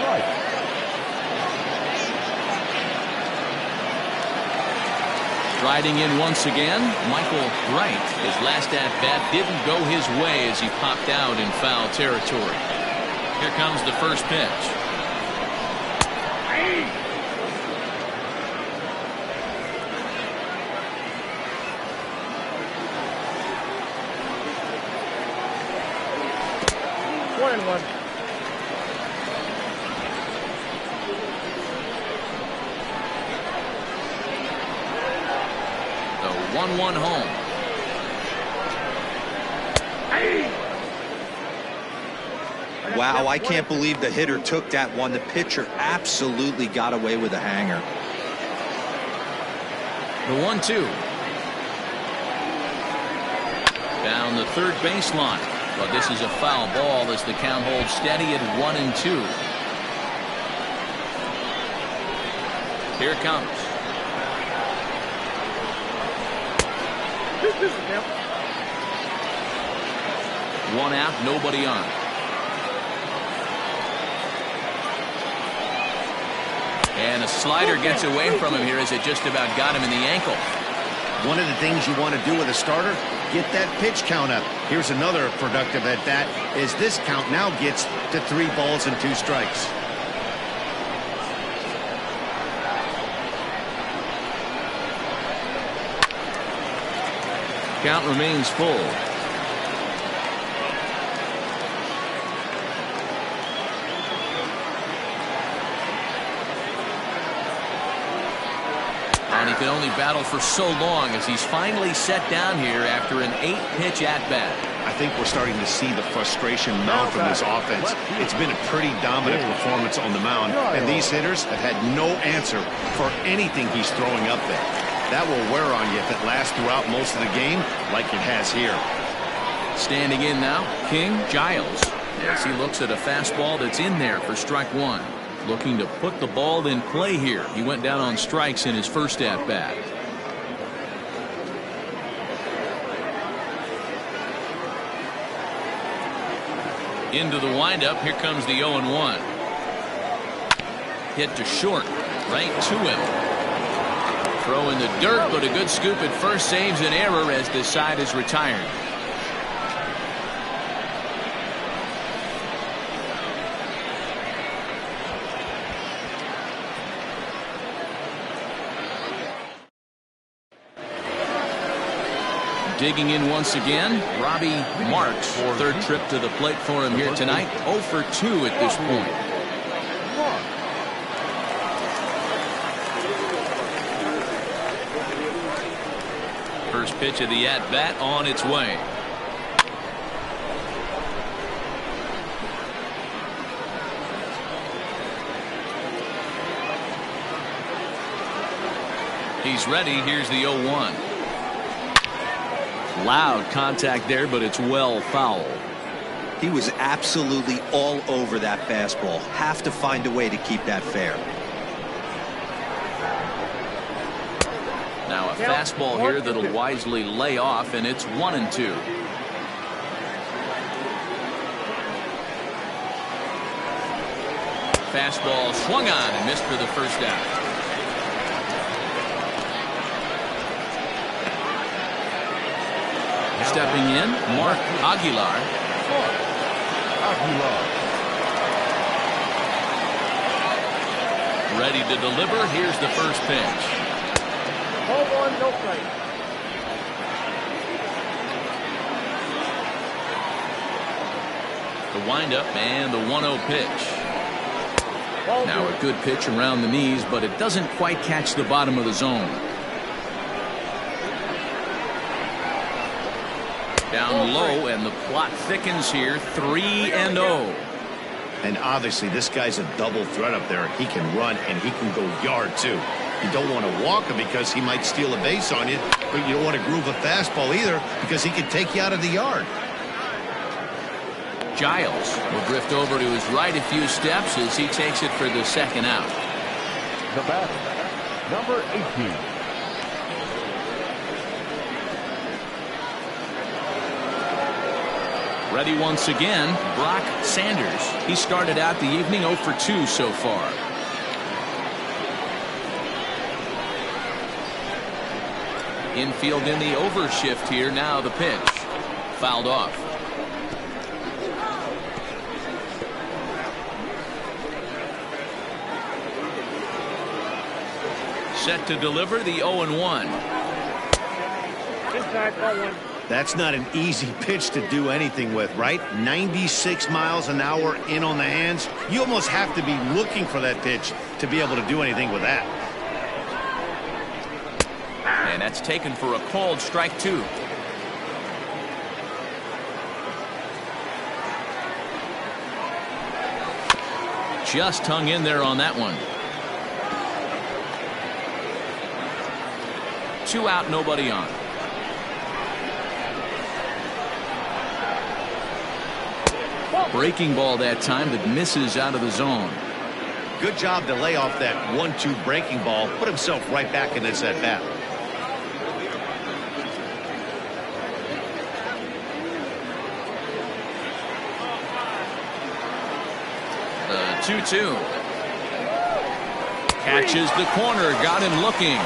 Wright. Riding in once again, Michael Wright. His last at-bat didn't go his way as he popped out in foul territory. Here comes the first pitch. One and one. The 1-1 home. Wow, I can't believe the hitter took that one. The pitcher absolutely got away with a hanger. The 1-2. Down the third baseline. But this is a foul ball as the count holds steady at 1-2. Here it comes. One out, nobody on. And a slider gets away from him here as it just about got him in the ankle. One of the things you want to do with a starter, get that pitch count up. Here's another productive at that, is this count now gets to 3 balls and 2 strikes. Count remains full. And he can only battle for so long as he's finally set down here after an 8-pitch at-bat. I think we're starting to see the frustration mount from this offense. It's been a pretty dominant performance on the mound, and these hitters have had no answer for anything he's throwing up there. That will wear on you if it lasts throughout most of the game like it has here. Standing in now, King Giles, as he looks at a fastball that's in there for strike 1. Looking to put the ball in play here. He went down on strikes in his first at-bat. Into the windup. Here comes the 0-1. Hit to short. Right to him. Throw in the dirt, but a good scoop at first saves an error as this side is retired. digging in once again, Robbie Marks. Third trip to the plate for him here tonight. 0 for 2 at this point. First pitch of the at-bat on its way. He's ready. Here's the 0-1. Loud contact there, but it's well foul. He was absolutely all over that fastball. Have to find a way to keep that fair. Now a fastball here that'll wisely lay off, and it's 1-2. Fastball swung on and missed for the first out. Stepping in, Mark Aguilar. Ready to deliver. Here's the first pitch. 0-1, no strike. The windup and the 1-0 pitch. Now a good pitch around the knees, but it doesn't quite catch the bottom of the zone. Down low, and the plot thickens here. 3-0. And obviously this guy's a double threat up there. He can run and he can go yard too. You don't want to walk him because he might steal a base on you, but you don't want to groove a fastball either because he can take you out of the yard. Giles will drift over to his right a few steps as he takes it for the second out. The batter, number 18. Ready once again, Brock Sanders. He started out the evening 0 for 2 so far. Infield in the overshift here. Now the pitch. Fouled off. Set to deliver the 0-1. Inside, ball 1. That's not an easy pitch to do anything with, right? 96 miles an hour in on the hands. You almost have to be looking for that pitch to be able to do anything with that. And that's taken for a called strike 2. Just hung in there on that one. 2 out, nobody on. Breaking ball that time that misses out of the zone. Good job to lay off that 1-2 breaking ball. Put himself right back in this at bat. The 2-2. Catches the corner. Got him looking.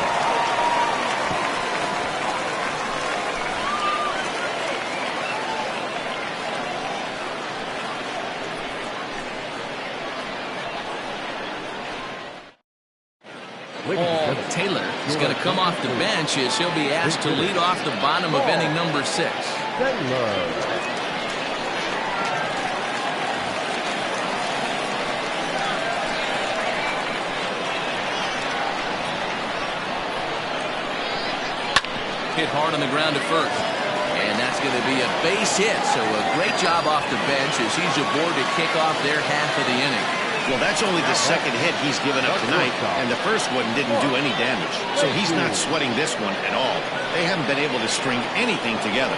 Taylor is going to come off the bench as he'll be asked to lead off the bottom of inning number 6. Hit hard on the ground to first. And that's going to be a base hit. So a great job off the bench as he's aboard to kick off their half of the inning. Well, that's only the second hit he's given up tonight, and the first one didn't do any damage. So he's not sweating this one at all. They haven't been able to string anything together.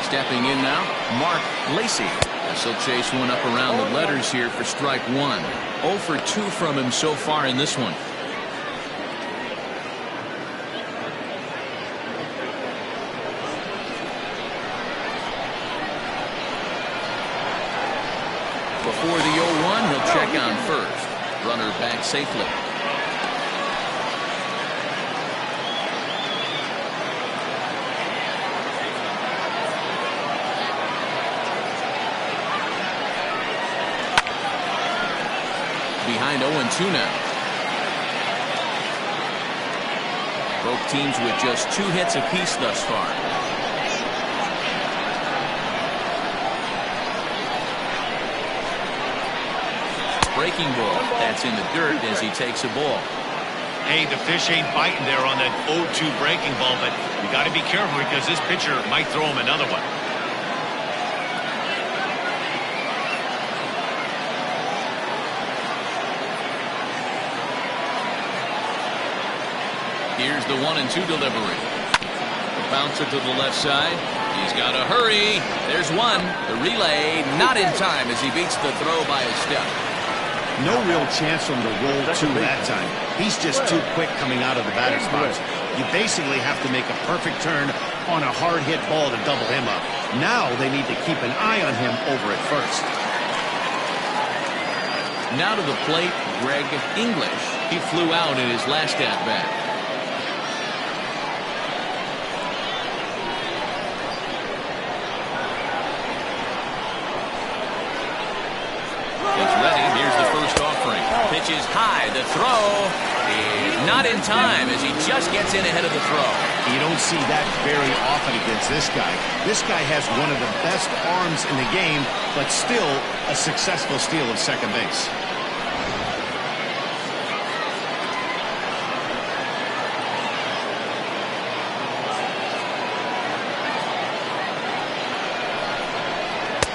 Stepping in now, Mark Lacey. He'll chase one up around the letters here for strike 1. 0 for 2 from him so far in this one. Before the 0-1, he'll check on first. Runner back safely. 0-2 now. Both teams with just 2 hits apiece thus far. Breaking ball. That's in the dirt as he takes a ball. Hey, the fish ain't biting there on that 0-2 breaking ball, but you got to be careful because this pitcher might throw him another one. Here's the 1-2 delivery. The bouncer to the left side. He's got to hurry. There's one. The relay not in time as he beats the throw by a step. No real chance for him to roll two that time. He's just too quick coming out of the batter's box. You basically have to make a perfect turn on a hard hit ball to double him up. Now they need to keep an eye on him over at first. Now to the plate, Greg English. He flew out in his last at-bat. He's ready. Here's the first offering. Pitch is high. The throw is not in time as he just gets in ahead of the throw. You don't see that very often against this guy. This guy has one of the best arms in the game, but still a successful steal of second base.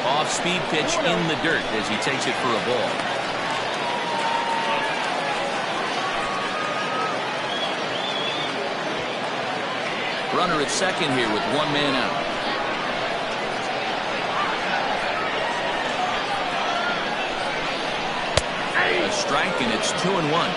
Off-speed pitch in the dirt as he takes it for a ball. Runner at second here with 1 man out. A strike, and it's 2-1.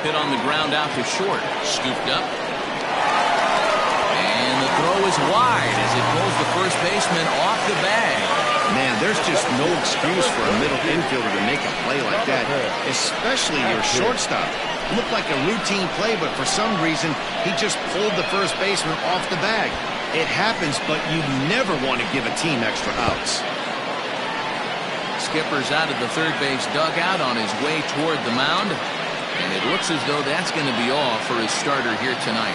Hit on the ground out to short. Scooped up. And the throw is wide as it pulls the first baseman off the bag. Man, there's just no excuse for a middle infielder to make a play like that, especially your shortstop. Looked like a routine play, but for some reason, he just pulled the first baseman off the bag. It happens, but you never want to give a team extra outs. Skipper's out of the third base dugout on his way toward the mound. And it looks as though that's going to be all for his starter here tonight.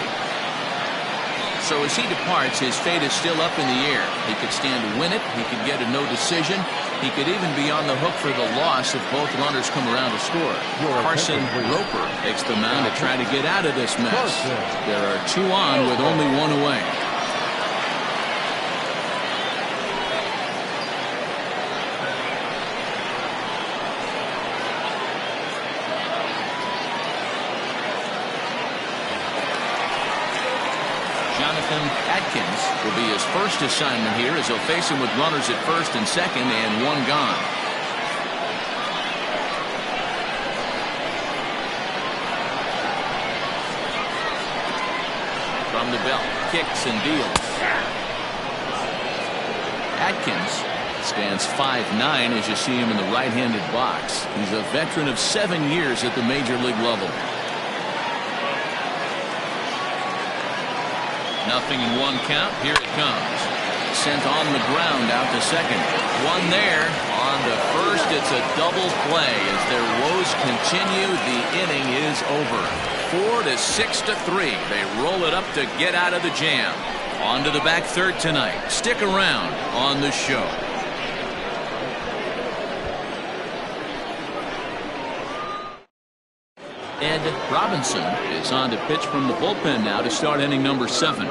So as he departs, his fate is still up in the air. He could stand to win it. He could get a no decision. He could even be on the hook for the loss if both runners come around to score. Carson Roper takes the mound to try to get out of this mess. There are 2 on with only 1 away. Atkins will be his first assignment here as he'll face him with runners at first and second and 1 gone. From the belt, kicks and deals. Atkins stands 5'9" as you see him in the right-handed box. He's a veteran of 7 years at the major league level. Nothing in 1 count. Here it comes. Sent on the ground out to second. 1 there. On to first. It's a double play as their woes continue. The inning is over. 4-6-3. They roll it up to get out of the jam. On to the back third tonight. Stick around on the show. Ed Robinson is on to pitch from the bullpen now to start inning number 7.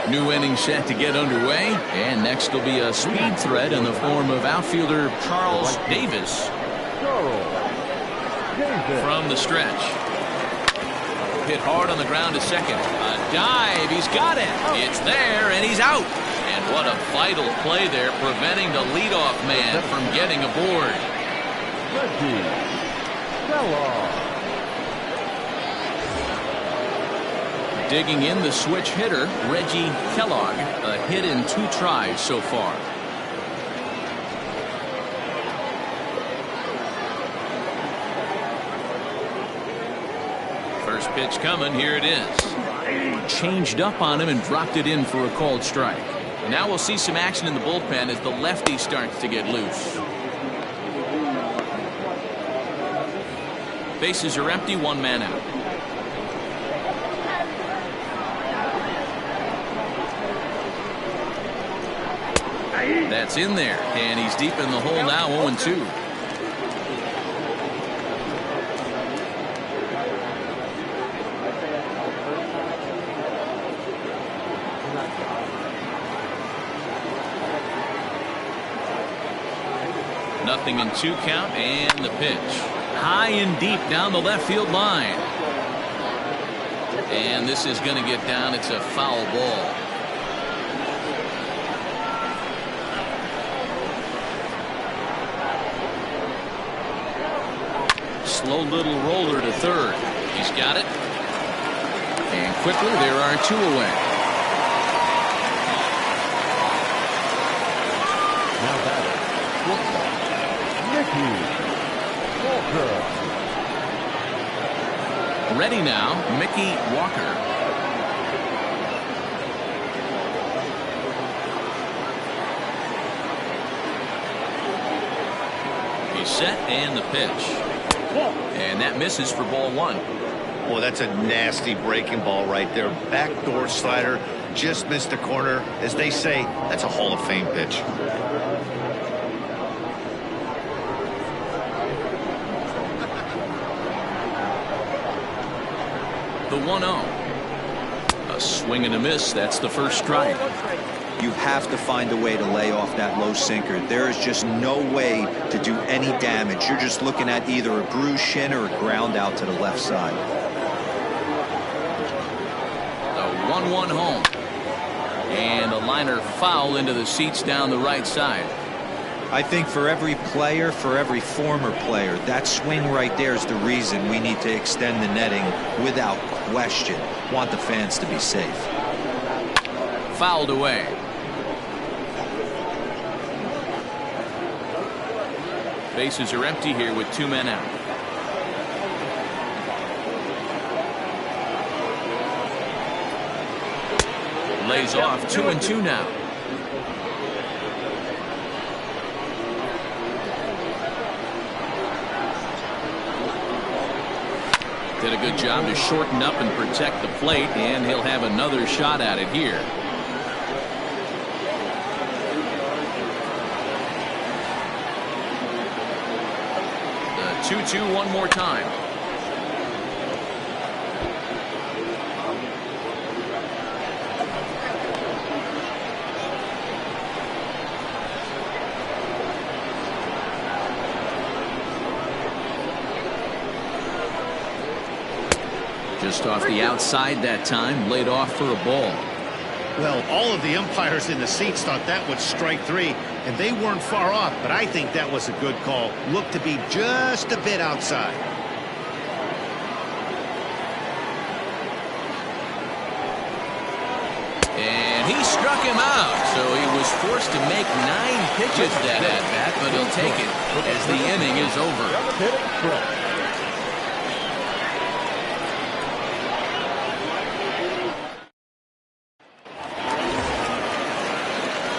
New inning set to get underway, and next will be a speed threat in the form of outfielder Charles Davis from the stretch. Hit hard on the ground to second. A dive. He's got it. It's there, and he's out. And what a vital play there, preventing the leadoff man from getting aboard. Digging in the switch hitter, Reggie Kellogg. A hit in 2 tries so far. First pitch coming. Here it is. Changed up on him and dropped it in for a called strike. Now we'll see some action in the bullpen as the lefty starts to get loose. Bases are empty, one man out. That's in there, and he's deep in the hole now, 0-2. Nothing in 2 count, and the pitch. High and deep down the left field line. And this is going to get down. It's a foul ball. Slow little roller to third. He's got it. And quickly there are 2 away. Now batter, Mickey Walker. Ready now, Mickey Walker. He's set, and the pitch. And that misses for ball 1. Well, that's a nasty breaking ball right there. Backdoor slider, just missed the corner. As they say, that's a Hall of Fame pitch. The 1-0. A swing and a miss. That's the first strike. You have to find a way to lay off that low sinker. There is just no way to do any damage. You're just looking at either a bruised shin or a ground out to the left side. The 1-1 home. And a liner foul into the seats down the right side. I think for every player, for every former player, that swing right there is the reason we need to extend the netting without question. Want the fans to be safe. Fouled away. Bases are empty here with 2 men out. Lays off 2-2 now. Did a good job to shorten up and protect the plate, and he'll have another shot at it here. The 2-2 one more time. Just off the outside that time, laid off for a ball. Well, all of the umpires in the seats thought that was strike 3, and they weren't far off, but I think that was a good call. Looked to be just a bit outside. And he struck him out, so he was forced to make 9 pitches that at bat, but he'll take it as the inning is over.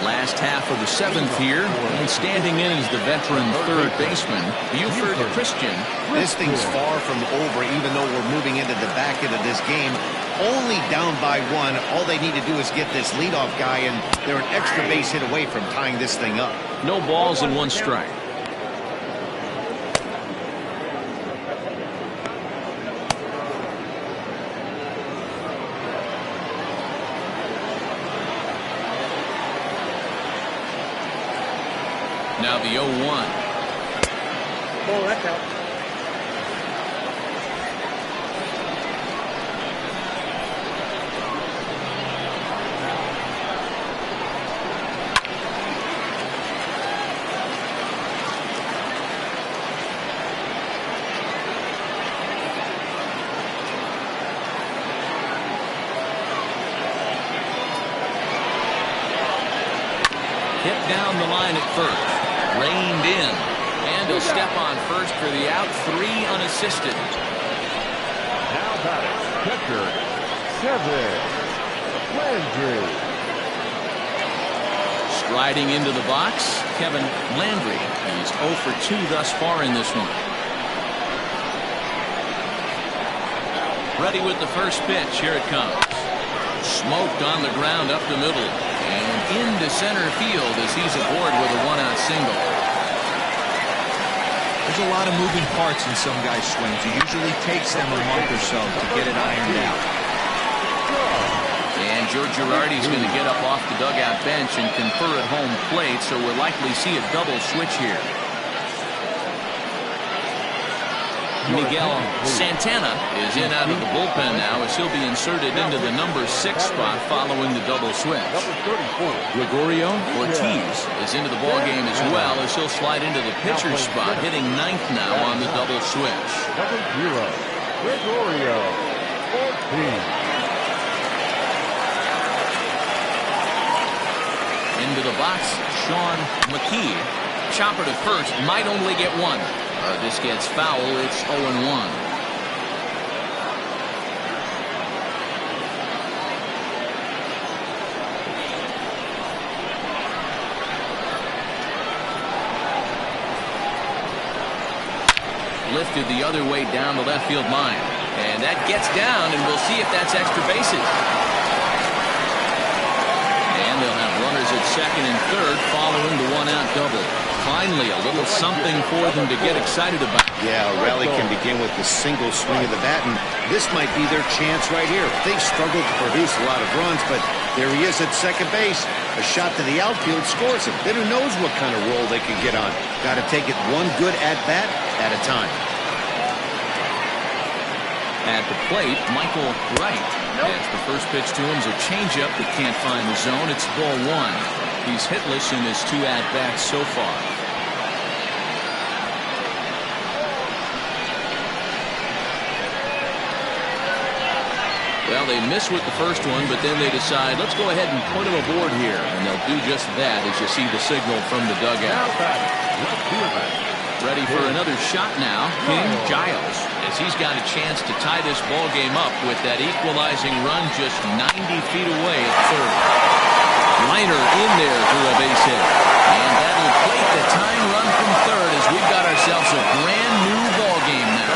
Last half of the 7th here, and standing in is the veteran third baseman, Buford Christian. This thing's far from over, even though we're moving into the back end of this game. Only down by 1. All they need to do is get this leadoff guy, and they're an extra base hit away from tying this thing up. No balls and 1 strike. Now the 0-1. Oh, that's out. Hit down the line at first. Reined in, and he'll step on first for the out, 3 unassisted. Now batting, Catcher, Kevin Landry. Striding into the box, Kevin Landry. He's 0 for 2 thus far in this one. Ready with the first pitch. Here it comes. Smoked on the ground up the middle. And into center field as he's aboard with a 1-out single. There's a lot of moving parts in some guys' swings. It usually takes them a month or so to get it ironed out. And George Girardi's going to get up off the dugout bench and confer at home plate, so we'll likely see a double switch here. Miguel Santana is in out of the bullpen now as he'll be inserted into the number 6 spot following the double switch. Gregorio Ortiz is into the ballgame as well as he'll slide into the pitcher's spot, hitting 9th now on the double switch. Number 0, Gregorio Ortiz. Into the box, Sean McKee. Chopper to first, might only get one. This gets foul, it's 0-1. Lifted the other way down the left field line. And that gets down, and we'll see if that's extra bases. And they'll have runners at second and third following the 1-out double. Finally, a little something for them to get excited about. Yeah, a rally can begin with the single swing of the bat, and this might be their chance right here. They've struggled to produce a lot of runs, but there he is at second base. A shot to the outfield scores him. Then who knows what kind of roll they could get on. Got to take it one good at-bat at a time. At the plate, Michael Wright. As the first pitch to him is a changeup that can't find the zone. It's ball 1. He's hitless in his 2 at-bats so far. Well, they miss with the first one, but then they decide, let's go ahead and put him aboard here. And they'll do just that as you see the signal from the dugout. Ready for another shot now, King Giles, as he's got a chance to tie this ball game up with that equalizing run just 90 feet away at third. Liner in there for a base hit. And that'll plate the tying run from third as we've got ourselves a brand new ball game now.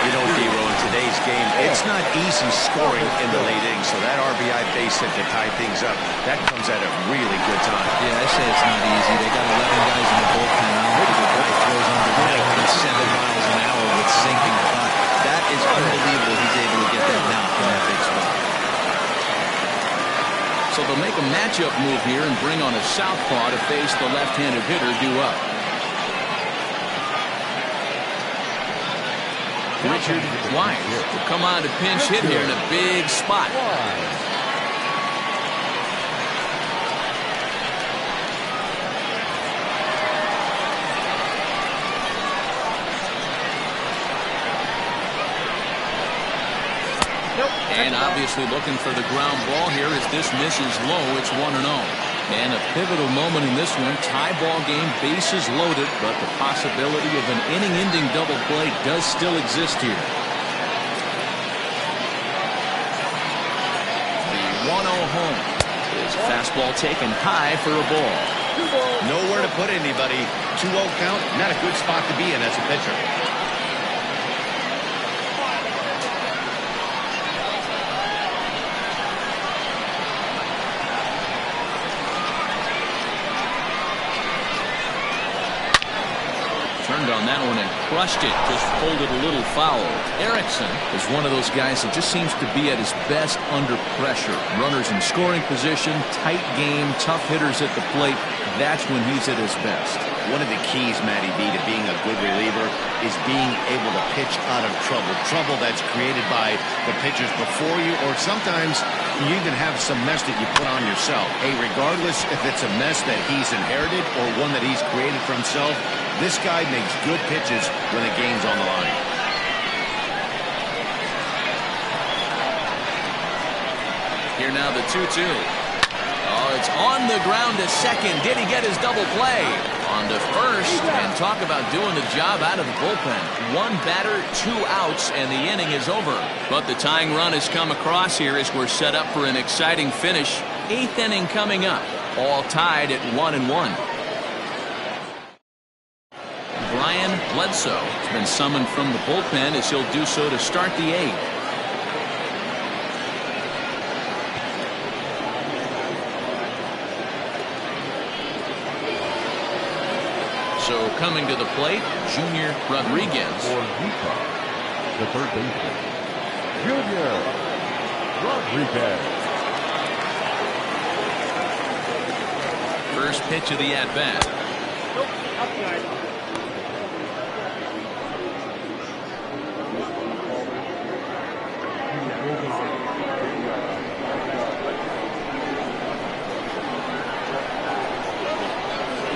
You know, D-Row, in today's game, it's not easy scoring in the late innings, so that RBI base hit to tie things up, that comes at a really good time. Yeah, I say it's not easy. They got 11 guys in the bullpen. I don't think the guy throws under 107 miles an hour with sinking clock. That is unbelievable. He's able to get that knock in that big spot. So they'll make a matchup move here and bring on a southpaw to face the left-handed hitter due up. Richard Wise will come on to pinch hit here in a big spot. And obviously looking for the ground ball here as this misses low. It's 1-0. And a pivotal moment in this one. Tie ball game, bases loaded, but the possibility of an inning-ending double play does still exist here. The 1-0 home is a fastball taken high for a ball. Nowhere to put anybody. 2-0 count, not a good spot to be in as a pitcher. On that one and crushed it, just pulled it a little foul. Erickson is one of those guys that just seems to be at his best under pressure. Runners in scoring position, tight game, tough hitters at the plate. That's when he's at his best. One of the keys, Matty B, to being a good reliever is being able to pitch out of trouble. Trouble that's created by the pitchers before you, or sometimes you even have some mess that you put on yourself. Hey, regardless if it's a mess that he's inherited or one that he's created for himself, this guy makes good pitches when the game's on the line. Here now the 2-2. Oh, Now it's on the ground to second. Did he get his double play? On to first, and talk about doing the job out of the bullpen. One batter, 2 outs, and the inning is over. But the tying run has come across here as we're set up for an exciting finish. 8th inning coming up. All tied at 1-1. Brian Bledsoe has been summoned from the bullpen as he'll do so to start the 8th. So coming to the plate, Junior Rodriguez. For Utah, the third baseman, Junior Rodriguez. First pitch of the at-bat. Outside.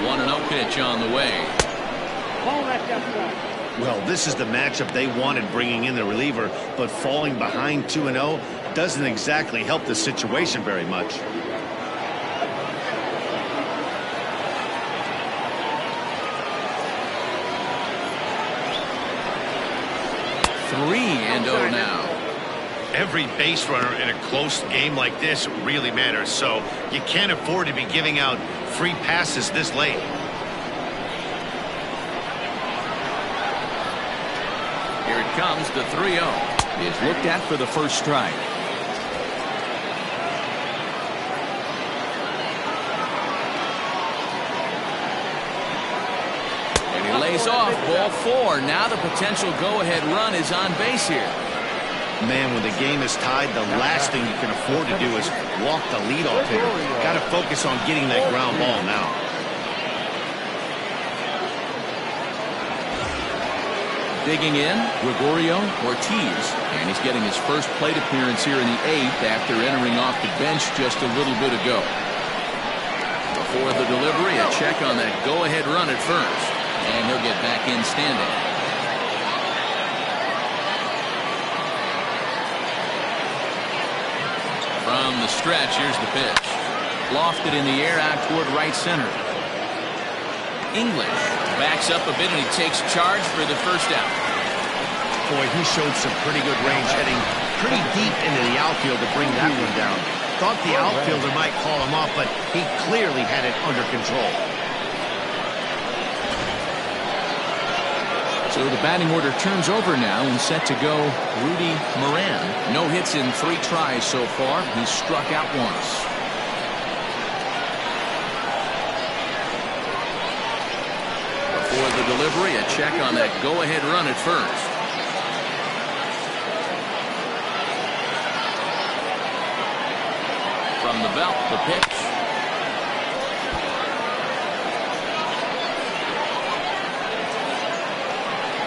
1-0 pitch on the way. Well, this is the matchup they wanted bringing in the reliever, but falling behind 2-0 doesn't exactly help the situation very much. Three and 0 now. Every base runner in a close game like this really matters, so you can't afford to be giving out free passes this late. Here it comes, the 3-0. Is looked at for the first strike. And he lays off, ball 4. Now the potential go-ahead run is on base here. Man, when the game is tied, the last thing you can afford to do is walk the leadoff hitter. Got to focus on getting that ground ball now. Digging in, Gregorio Ortiz, and he's getting his first plate appearance here in the 8th after entering off the bench just a little bit ago. Before the delivery, a check on that go-ahead run at first, and he'll get back in standing. From the stretch, here's the pitch. Lofted in the air out toward right center. English backs up a bit and he takes charge for the first out. Boy, he showed some pretty good range, heading pretty deep into the outfield to bring that one down. Thought the outfielder might call him off, but he clearly had it under control. So the batting order turns over now and set to go Rudy Moran. No hits in 3 tries so far. He's struck out once. Before the delivery, a check on that go-ahead run at first. From the belt, the pitch.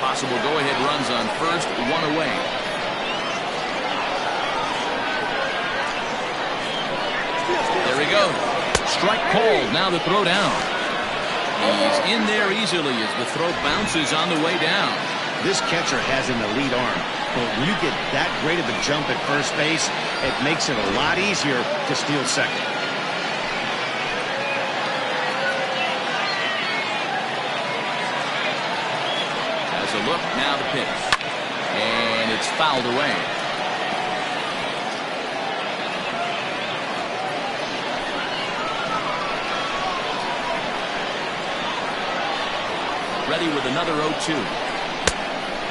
Possible go-ahead runs on first, 1 away. There he goes. Strike called. Now the throw down. He's in there easily as the throw bounces on the way down. This catcher has an elite arm, but when you get that great of a jump at first base, it makes it a lot easier to steal second. A look, now the pitch, and it's fouled away. Ready with another 0-2,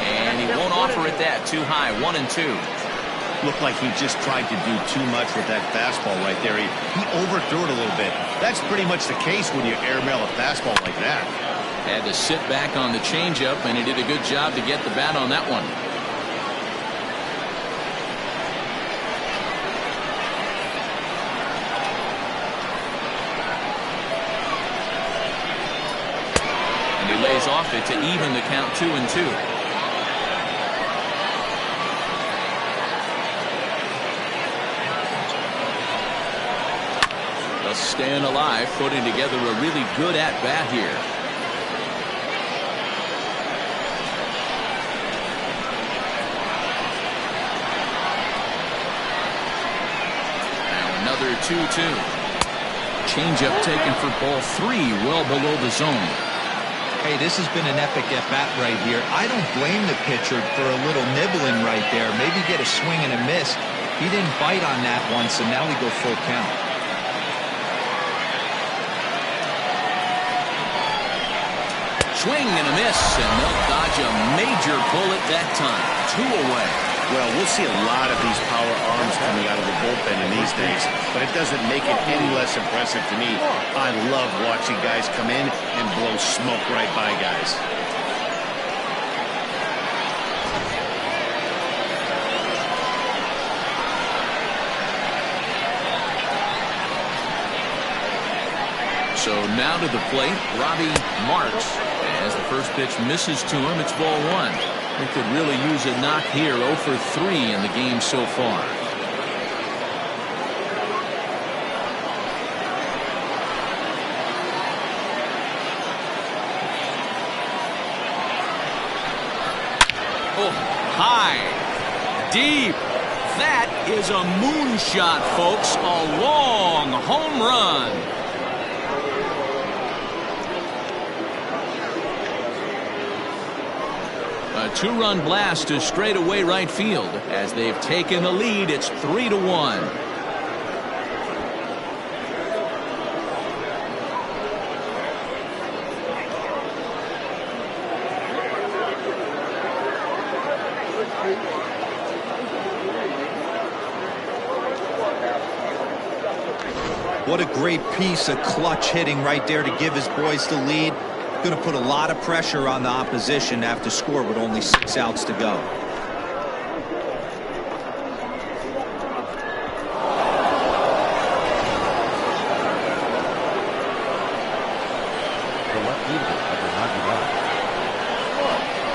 and he won't offer it that. Too high, 1-2. Looked like he just tried to do too much with that fastball right there. He overthrew it a little bit. That's pretty much the case when you airmail a fastball like that. Had to sit back on the changeup, and he did a good job to get the bat on that one. And he lays off it to even the count 2-2. Thus staying alive, putting together a really good at-bat here. Another 2-2. Changeup taken for ball 3, well below the zone. Hey, this has been an epic at-bat right here. I don't blame the pitcher for a little nibbling right there. Maybe get a swing and a miss. He didn't bite on that once, and now we go full count. Swing and a miss, and they'll dodge a major bullet that time. 2 away. Well, we'll see a lot of these power arms coming out of the bullpen in these days, but it doesn't make it any less impressive to me. I love watching guys come in and blow smoke right by guys. So now to the plate, Robbie Marks. As the first pitch misses to him, it's ball 1. He could really use a knock here. 0 for 3 in the game so far. Oh, high, deep. That is a moonshot, folks. A long home run. A 2-run blast to straightaway right field. As they've taken the lead, it's 3-1. What a great piece of clutch hitting right there to give his boys the lead. Going to put a lot of pressure on the opposition to have to score with only 6 outs to go.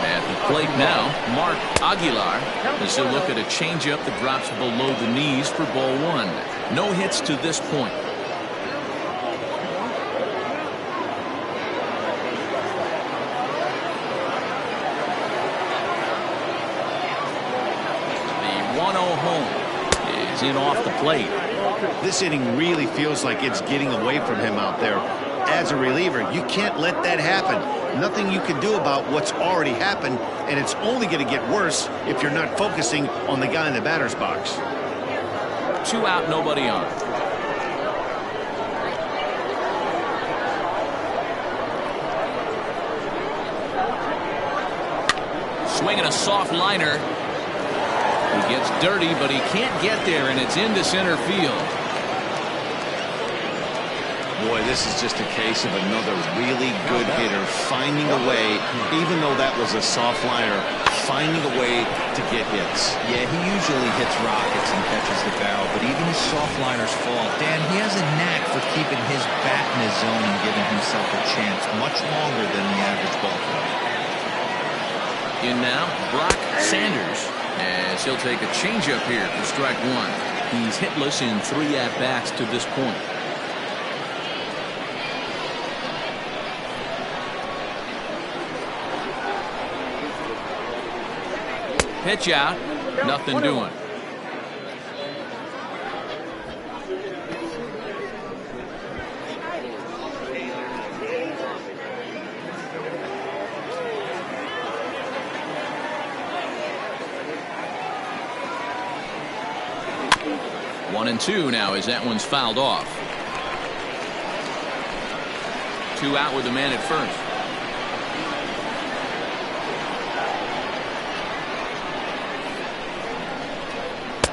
At the plate now, Mark Aguilar as he'll look at a changeup that drops below the knees for ball 1. No hits to this point. In off the plate. This inning really feels like it's getting away from him out there. As a reliever, you can't let that happen. Nothing you can do about what's already happened, and it's only going to get worse if you're not focusing on the guy in the batter's box. 2 out, nobody on. Swinging a soft liner. He gets dirty, but he can't get there, and it's into center field. Boy, this is just a case of another really good hitter finding a way, even though that was a soft liner, finding a way to get hits. Yeah, he usually hits rockets and catches the barrel, but even his soft liners fall. Dan, he has a knack for keeping his bat in his zone and giving himself a chance much longer than the average ball player. In now, Brock Sanders. As he'll take a changeup here for strike 1. He's hitless in 3 at-bats to this point. Pitch out. Nothing doing. One and 2 now as that one's fouled off. 2 out with the man at first.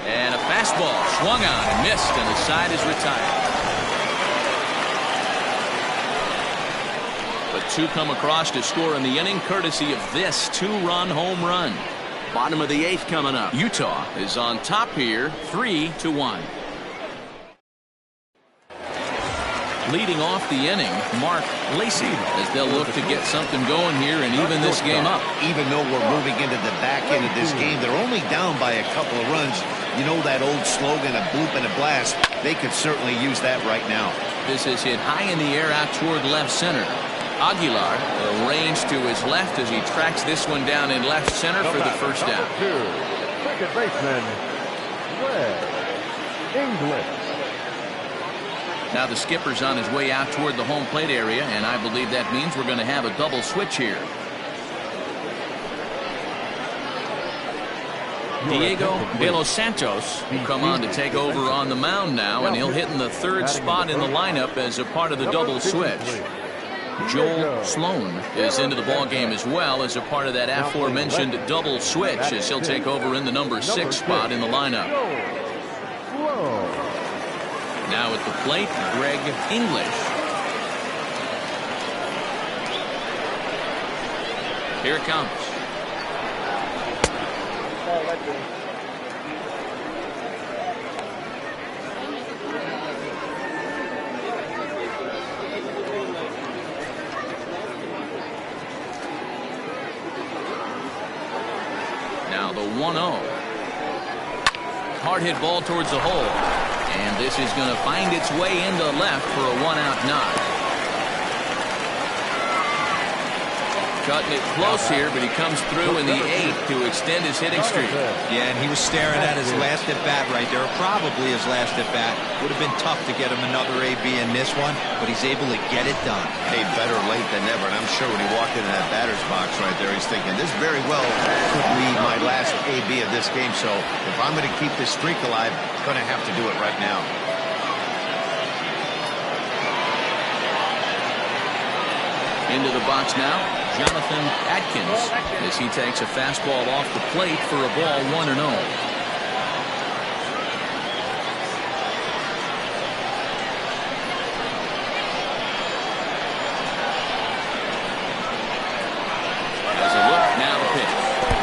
And a fastball swung on and missed, and the side is retired. But 2 come across to score in the inning courtesy of this 2-run home run. Bottom of the 8th coming up. Utah is on top here, 3-1. Leading off the inning, Mark Lacey, as they'll look to get something going here and even this game up. Even though we're moving into the back end of this game, they're only down by a couple of runs. You know that old slogan, a bloop and a blast. They could certainly use that right now. This is hit high in the air out toward left center. Aguilar arranged to his left as he tracks this one down in left center for the first down. Second baseman, Red English. Now the skipper's on his way out toward the home plate area, and I believe that means we're going to have a double switch here. Diego de los Santos will come on to take over on the mound now, and he'll hit in the third spot in the lineup as a part of the double switch. Joel Sloan is into the ball game as well as a part of that aforementioned double switch, as he'll take over in the number 6 spot in the lineup. Now at the plate, Greg English. Here it comes. Now the 1-0. Hard hit ball towards the hole. And this is going to find its way into left for a 1-out knock. Cutting it close here, but he comes through in the 8th to extend his hitting streak. Yeah, and he was staring at his last at-bat right there, probably his last at-bat. Would have been tough to get him another AB in this one, but he's able to get it done. Hey, better late than never, and I'm sure when he walked into that batter's box right there, he's thinking, this very well could be my last AB of this game, so if I'm going to keep this streak alive, I'm going to have to do it right now. Into the box now, Jonathan Atkins, as he takes a fastball off the plate for a ball 1-0. As a look, now the pitch.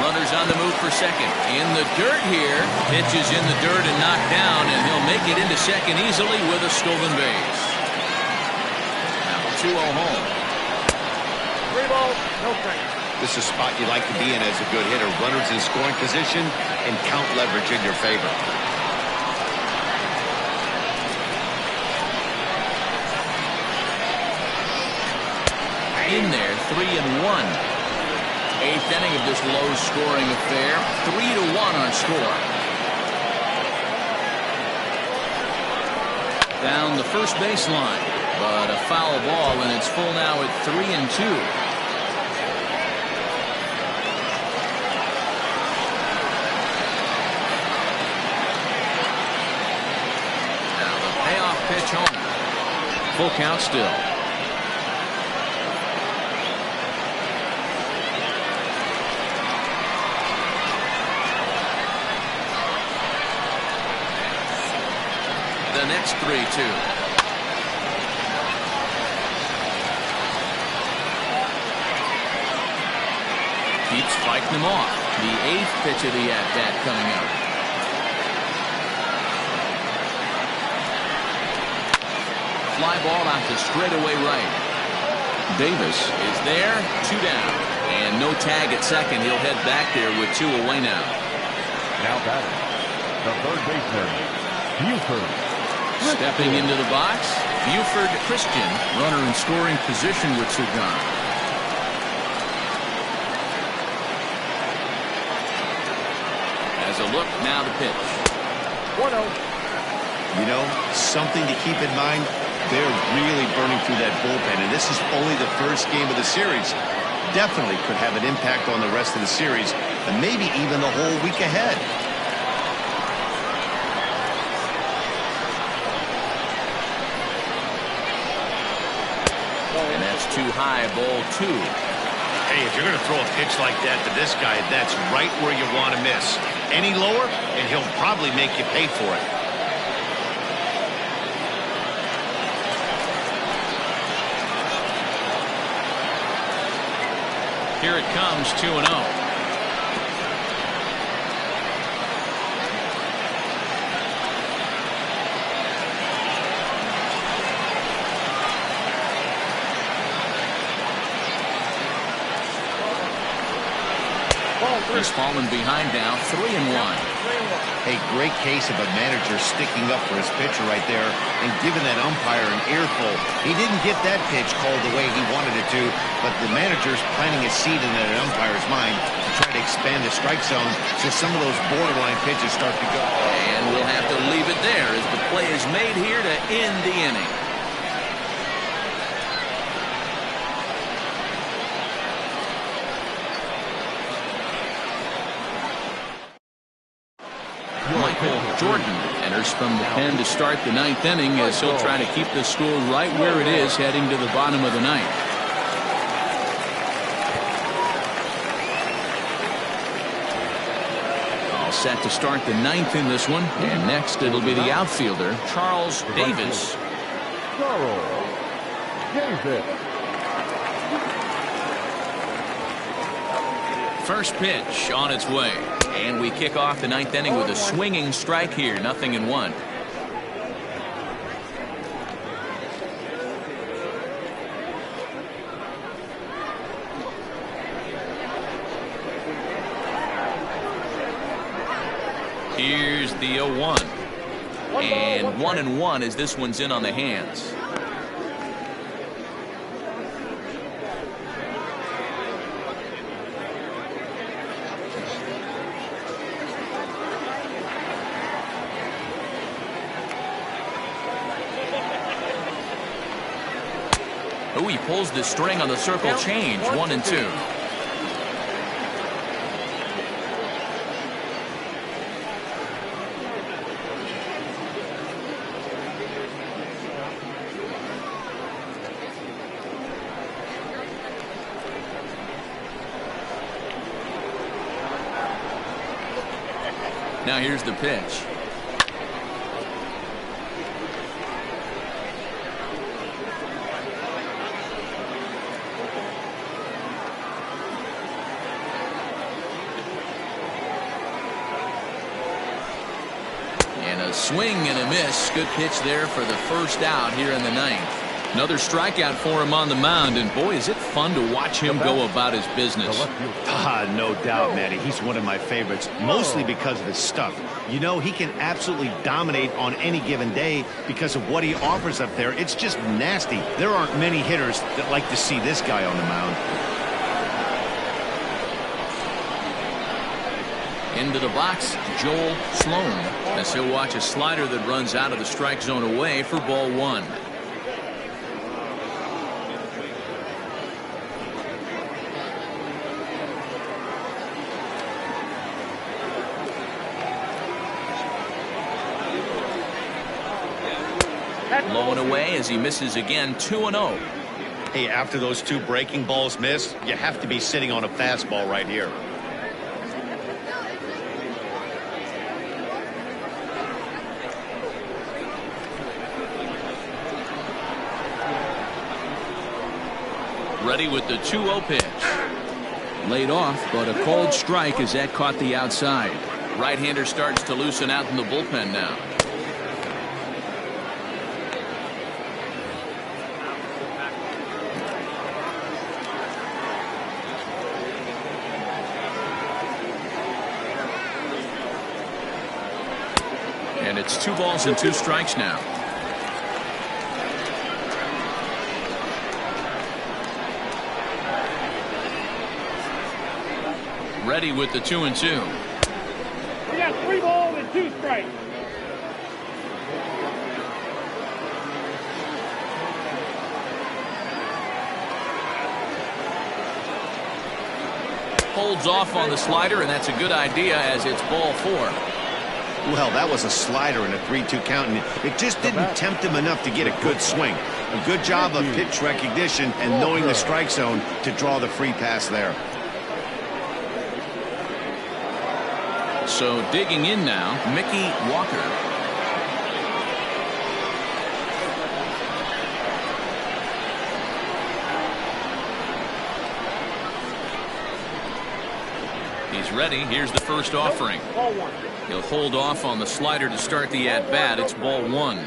Runners on the move for second. In the dirt here. Pitch is in the dirt and knocked down, and he'll make it into second easily with a stolen base. Now 2-0 home. 3 balls, no strikes. This is a spot you like to be in as a good hitter. Runners in scoring position and count leverage in your favor. In there, 3-1. 8th inning of this low-scoring affair. 3-1 our score. Down the first baseline, but a foul ball, and it's full now at 3-2. Pitch home. Full count still. The next 3-2. Keeps fighting them off. The 8th pitch of the at-bat coming up. Fly ball out to straightaway right. Davis is there, 2 down, and no tag at second. He'll head back there with 2 away now. Now batting, the third baseman, Buford. Stepping into the box, Buford Christian, runner in scoring position with 2 gone. As a look, now the pitch. 1-0. You know, something to keep in mind. They're really burning through that bullpen, and this is only the first game of the series. Definitely could have an impact on the rest of the series, and maybe even the whole week ahead. And that's too high, ball 2. Hey, if you're going to throw a pitch like that to this guy, that's right where you want to miss. Any lower, and he'll probably make you pay for it. Here it comes, 2-0. He's fallen behind now, 3-1. A great case of a manager sticking up for his pitcher right there and giving that umpire an earful. He didn't get that pitch called the way he wanted it to, but the manager's planting a seed in that umpire's mind to try to expand the strike zone so some of those borderline pitches start to go. And we'll have to leave it there as the play is made here to end the inning. Jordan enters from the pen to start the ninth inning as he'll try to keep the score right where it is heading to the bottom of the ninth. All set to start the ninth in this one, and next it'll be the outfielder Charles Davis. First pitch on its way. And we kick off the ninth inning with a swinging strike here, 0-1. Here's the 0-1. And 1-1 as this one's in on the hands. Oh, he pulls the string on the circle change. 1-2. Now here's the pitch. Swing and a miss. Good pitch there for the first out here in the ninth. Another strikeout for him on the mound, and boy, is it fun to watch him go about his business. No doubt, Matty. He's one of my favorites, mostly because of his stuff. You know, he can absolutely dominate on any given day because of what he offers up there. It's just nasty. There aren't many hitters that like to see this guy on the mound. Into the box, Joel Sloan, as he'll watch a slider that runs out of the strike zone away for ball one. Low and away as he misses again. 2-0. Hey, after those two breaking balls miss, you have to be sitting on a fastball right here. Ready with the 2-0 pitch. Laid off, but a cold strike as that caught the outside. Right-hander starts to loosen out in the bullpen now. And it's 2 balls and 2 strikes now. Ready with the 2-2. We got 3 balls and 2 strikes. Holds off on the slider, and that's a good idea as it's ball 4. Well, that was a slider in a 3-2 count, and it just didn't tempt him enough to get a good swing. A good job of pitch recognition and knowing the strike zone to draw the free pass there. So digging in now, Mickey Walker. He's ready. Here's the first offering. He'll hold off on the slider to start the at-bat. It's ball 1.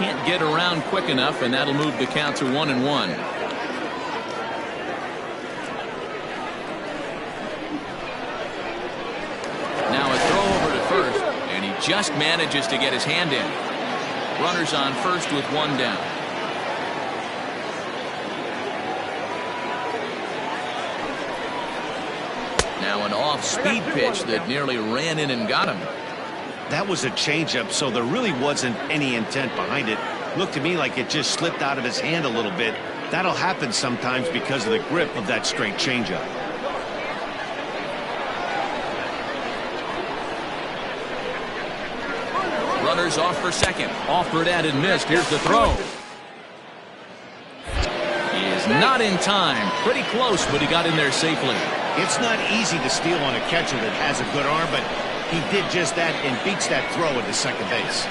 can't get around quick enough, and that'll move the count to 1-1. Now a throw over to first, and he just manages to get his hand in. Runners on first with one down. Now an off-speed pitch that nearly ran in and got him. That was a changeup, so there really wasn't any intent behind it. Looked to me like it just slipped out of his hand a little bit. That'll happen sometimes because of the grip of that straight changeup. Runners off for second. Offered at and missed. Here's the throw. He is not in time. Pretty close, but he got in there safely. It's not easy to steal on a catcher that has a good arm, but he did just that and beats that throw into second base.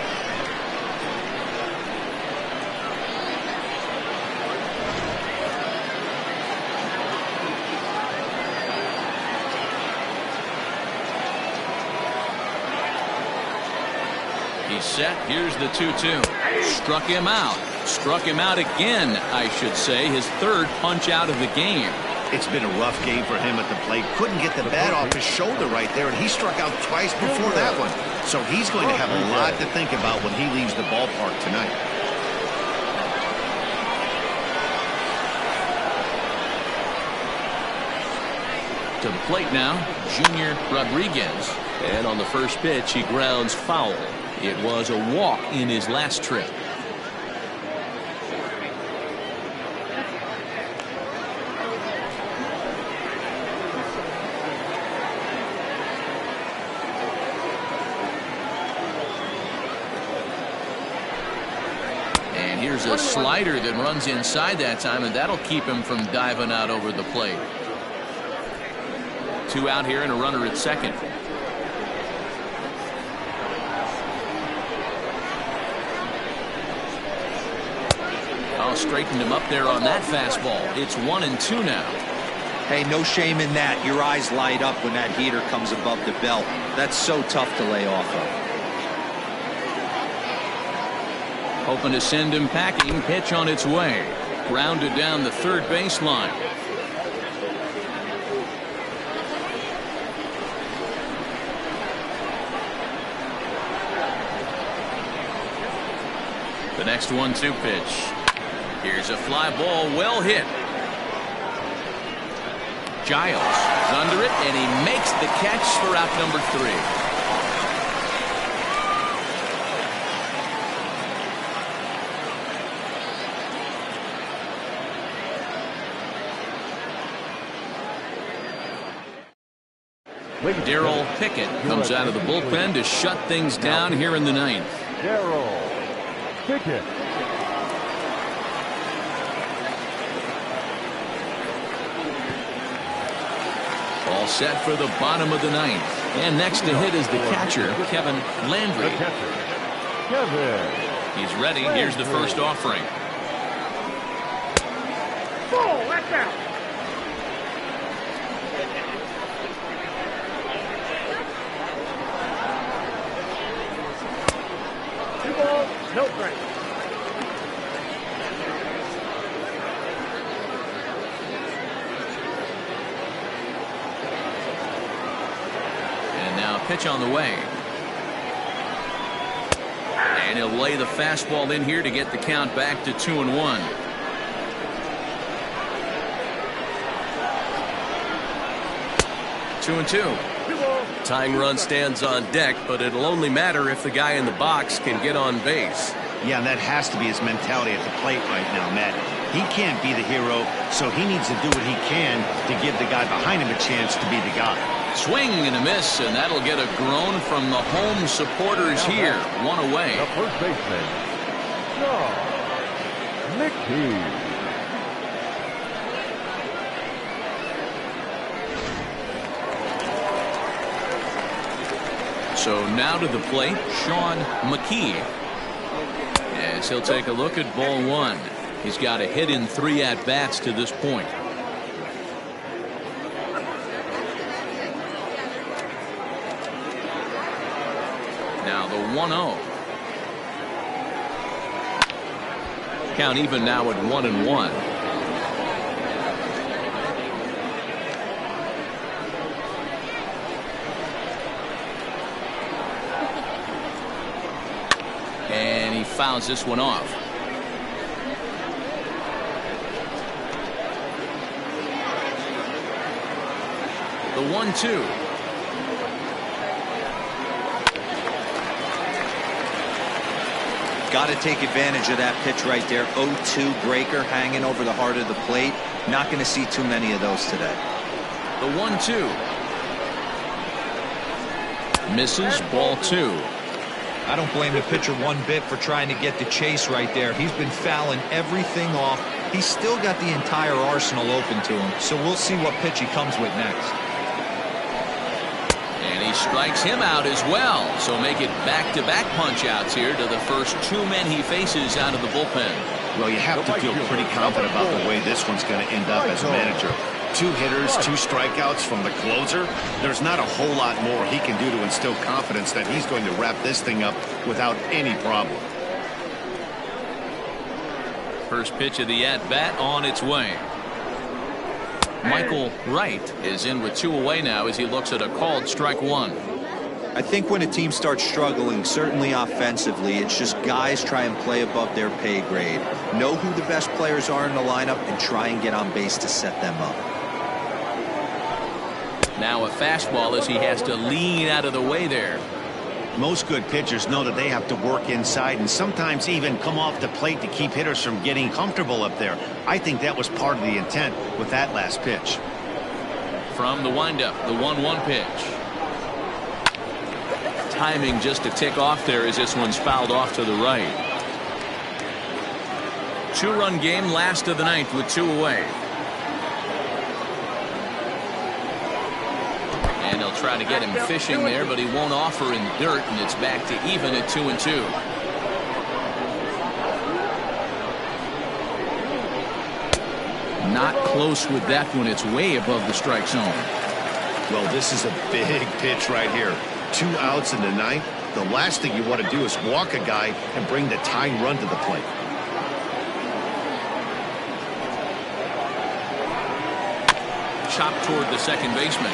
He's set. Here's the 2-2. Struck him out. Struck him out again, I should say. His third punch out of the game. It's been a rough game for him at the plate. Couldn't get the bat off his shoulder right there, and he struck out twice before that one. So he's going to have a lot to think about when he leaves the ballpark tonight. To the plate now, Junior Rodriguez. And on the first pitch, he grounds foul. It was a walk in his last trip. And here's a slider that runs inside that time, and that'll keep him from diving out over the plate. 2 out here and a runner at second. Oh, straightened him up there on that fastball. It's 1-2 now. Hey, no shame in that. Your eyes light up when that heater comes above the belt. That's so tough to lay off of. Hoping to send him packing. Pitch on its way. Grounded down the third baseline. The next 1-2 pitch. Here's a fly ball, well hit. Giles is under it, and he makes the catch for out number 3. Darrell Pickett comes out of the bullpen to shut things down here in the 9th. Darrell Pickett. All set for the bottom of the 9th. And next to hit is the catcher, Kevin Landry. The catcher, Kevin. He's ready. Here's the first offering. Ball, that's out. Two balls, no strikes. Pitch on the way. And he'll lay the fastball in here to get the count back to 2-1. Two and two. Tying run stands on deck, but it'll only matter if the guy in the box can get on base. Yeah, and that has to be his mentality at the plate right now, Matt. He can't be the hero, so he needs to do what he can to give the guy behind him a chance to be the guy. Swing and a miss, and that'll get a groan from the home supporters here. One away. The first baseman, John Mickey. So now to the plate, Sean McKee. As he'll take a look at ball 1. He's got a hit in 3 at-bats to this point. Now the 1-0. Count even now at 1-1. And he fouls this one off. The 1-2. Got to take advantage of that pitch right there. 0-2 breaker hanging over the heart of the plate. Not going to see too many of those today. The 1-2. Misses, ball 2. I don't blame the pitcher one bit for trying to get the chase right there. He's been fouling everything off. He's still got the entire arsenal open to him. So we'll see what pitch he comes with next. And he strikes him out as well. So make it back-to-back punch-outs here to the first 2 men he faces out of the bullpen. Well, you have to feel pretty confident about the way this one's going to end up as a manager. 2 hitters, 2 strikeouts from the closer. There's not a whole lot more he can do to instill confidence that he's going to wrap this thing up without any problem. First pitch of the at-bat on its way. Michael Wright is in with 2 away now as he looks at a called strike 1. I think when a team starts struggling, certainly offensively, it's just guys try and play above their pay grade. Know who the best players are in the lineup and try and get on base to set them up. Now a fastball as he has to lean out of the way there. Most good pitchers know that they have to work inside and sometimes even come off the plate to keep hitters from getting comfortable up there. I think that was part of the intent with that last pitch. From the windup, the 1-1 pitch. Timing just a tick off there as this one's fouled off to the right. 2-run game, last of the 9th with 2 away. And they'll try to get him fishing there, but he won't offer in the dirt, and it's back to even at 2-2. Not close with that one. It's way above the strike zone. Well, this is a big pitch right here. 2 outs in the 9th. The last thing you want to do is walk a guy and bring the tying run to the plate. Chopped toward the second baseman.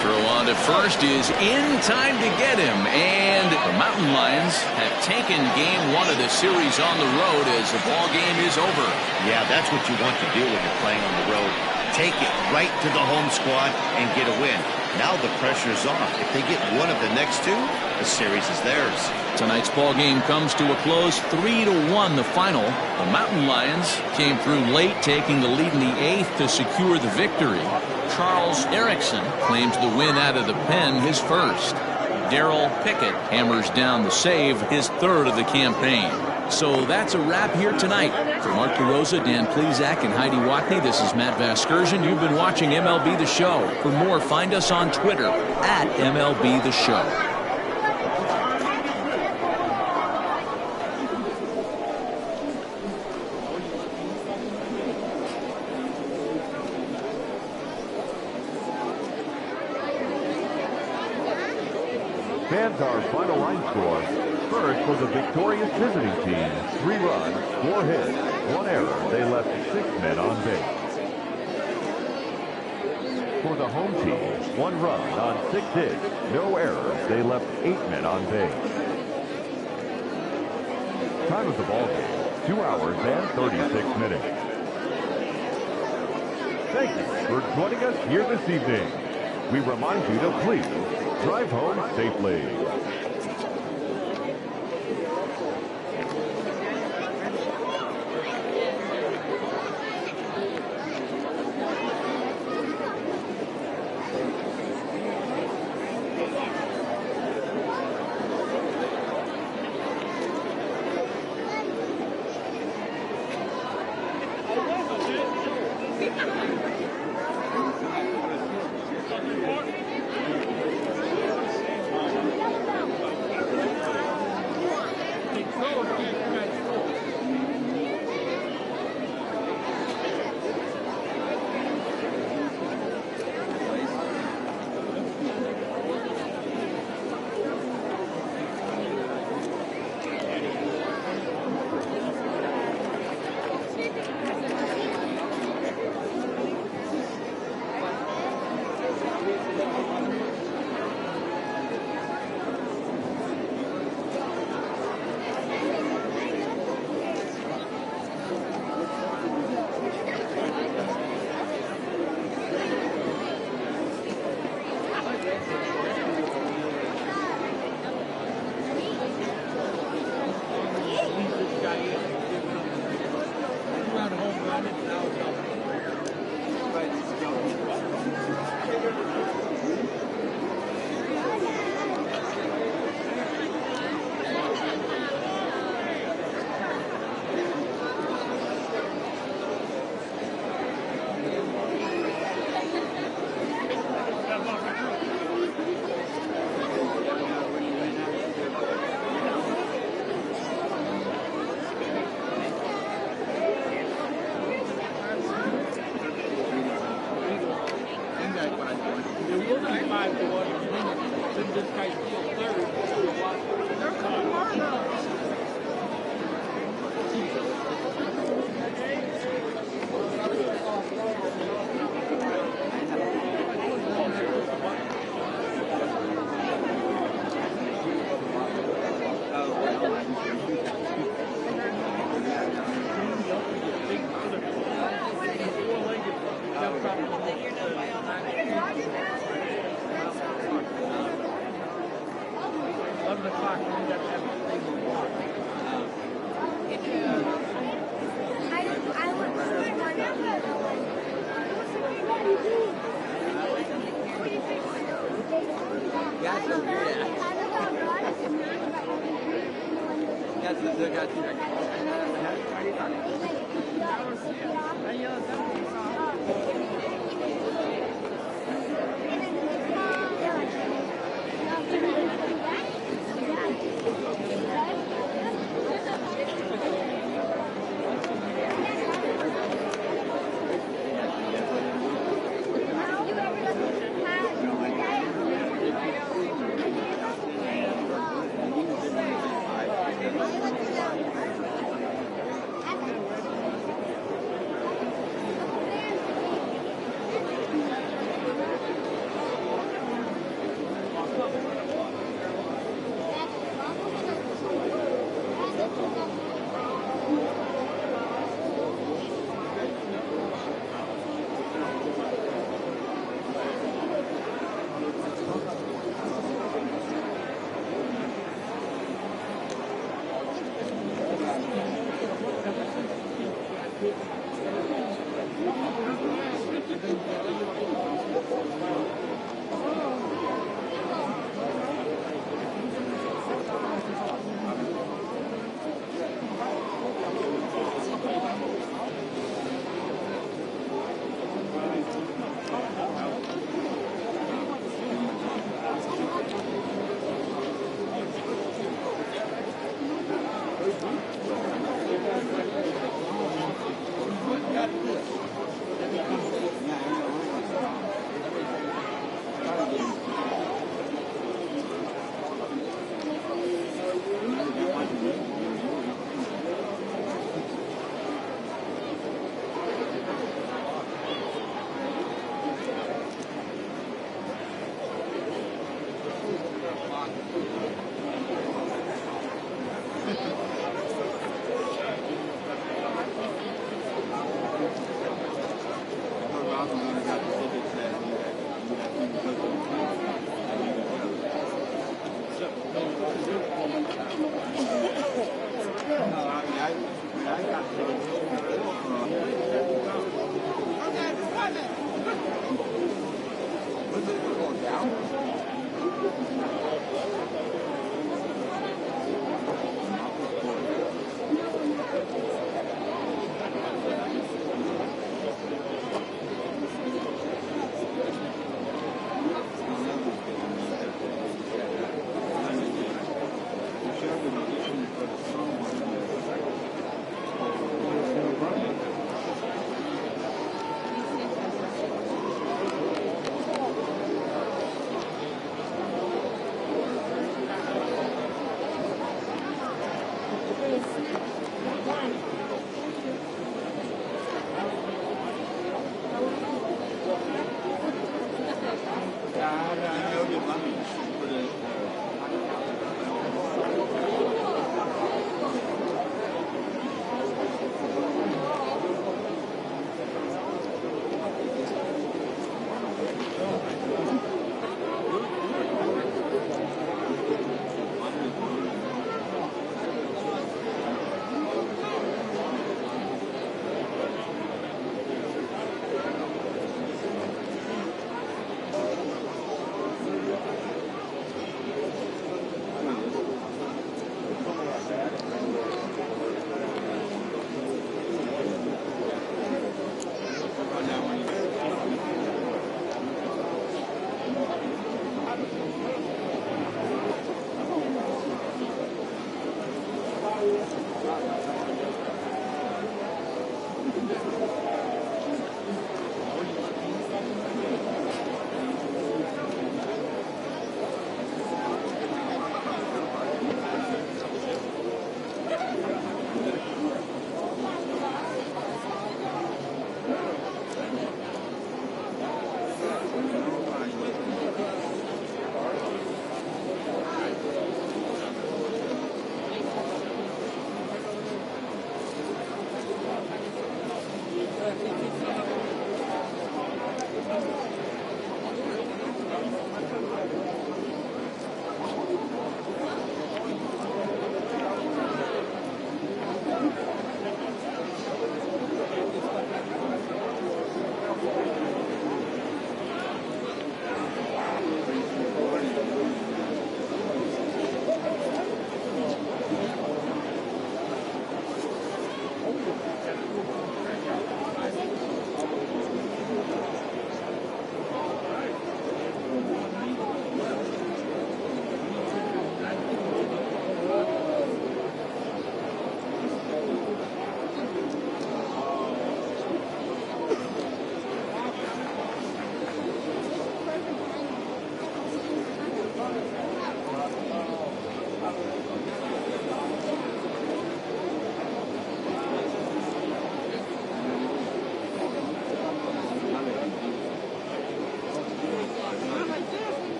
Throw on to first is in time to get him, and the Mountain Lions have taken game 1 of the series on the road as the ball game is over. Yeah, that's what you want to do when you're playing on the road. Take it right to the home squad and get a win. Now the pressure's off. If they get one of the next 2, the series is theirs. Tonight's ball game comes to a close, 3-1 the final. The Mountain Lions came through late, taking the lead in the 8th to secure the victory. Charles Erickson claims the win out of the pen, his first. Darrell Pickett hammers down the save, his 3rd of the campaign. So that's a wrap here tonight. For Mark DeRosa, Dan Plezak, and Heidi Watney, this is Matt Vasgersian. You've been watching MLB The Show. For more, find us on Twitter at MLB The Show. Fans, our final line score. First for the victorious visiting team, 3 runs, 4 hits, 1 error. They left 6 men on base. For the home team, 1 run on 6 hits, no errors. They left 8 men on base. Time of the ball game, 2 hours and 36 minutes. Thank you for joining us here this evening. We remind you to please drive home safely.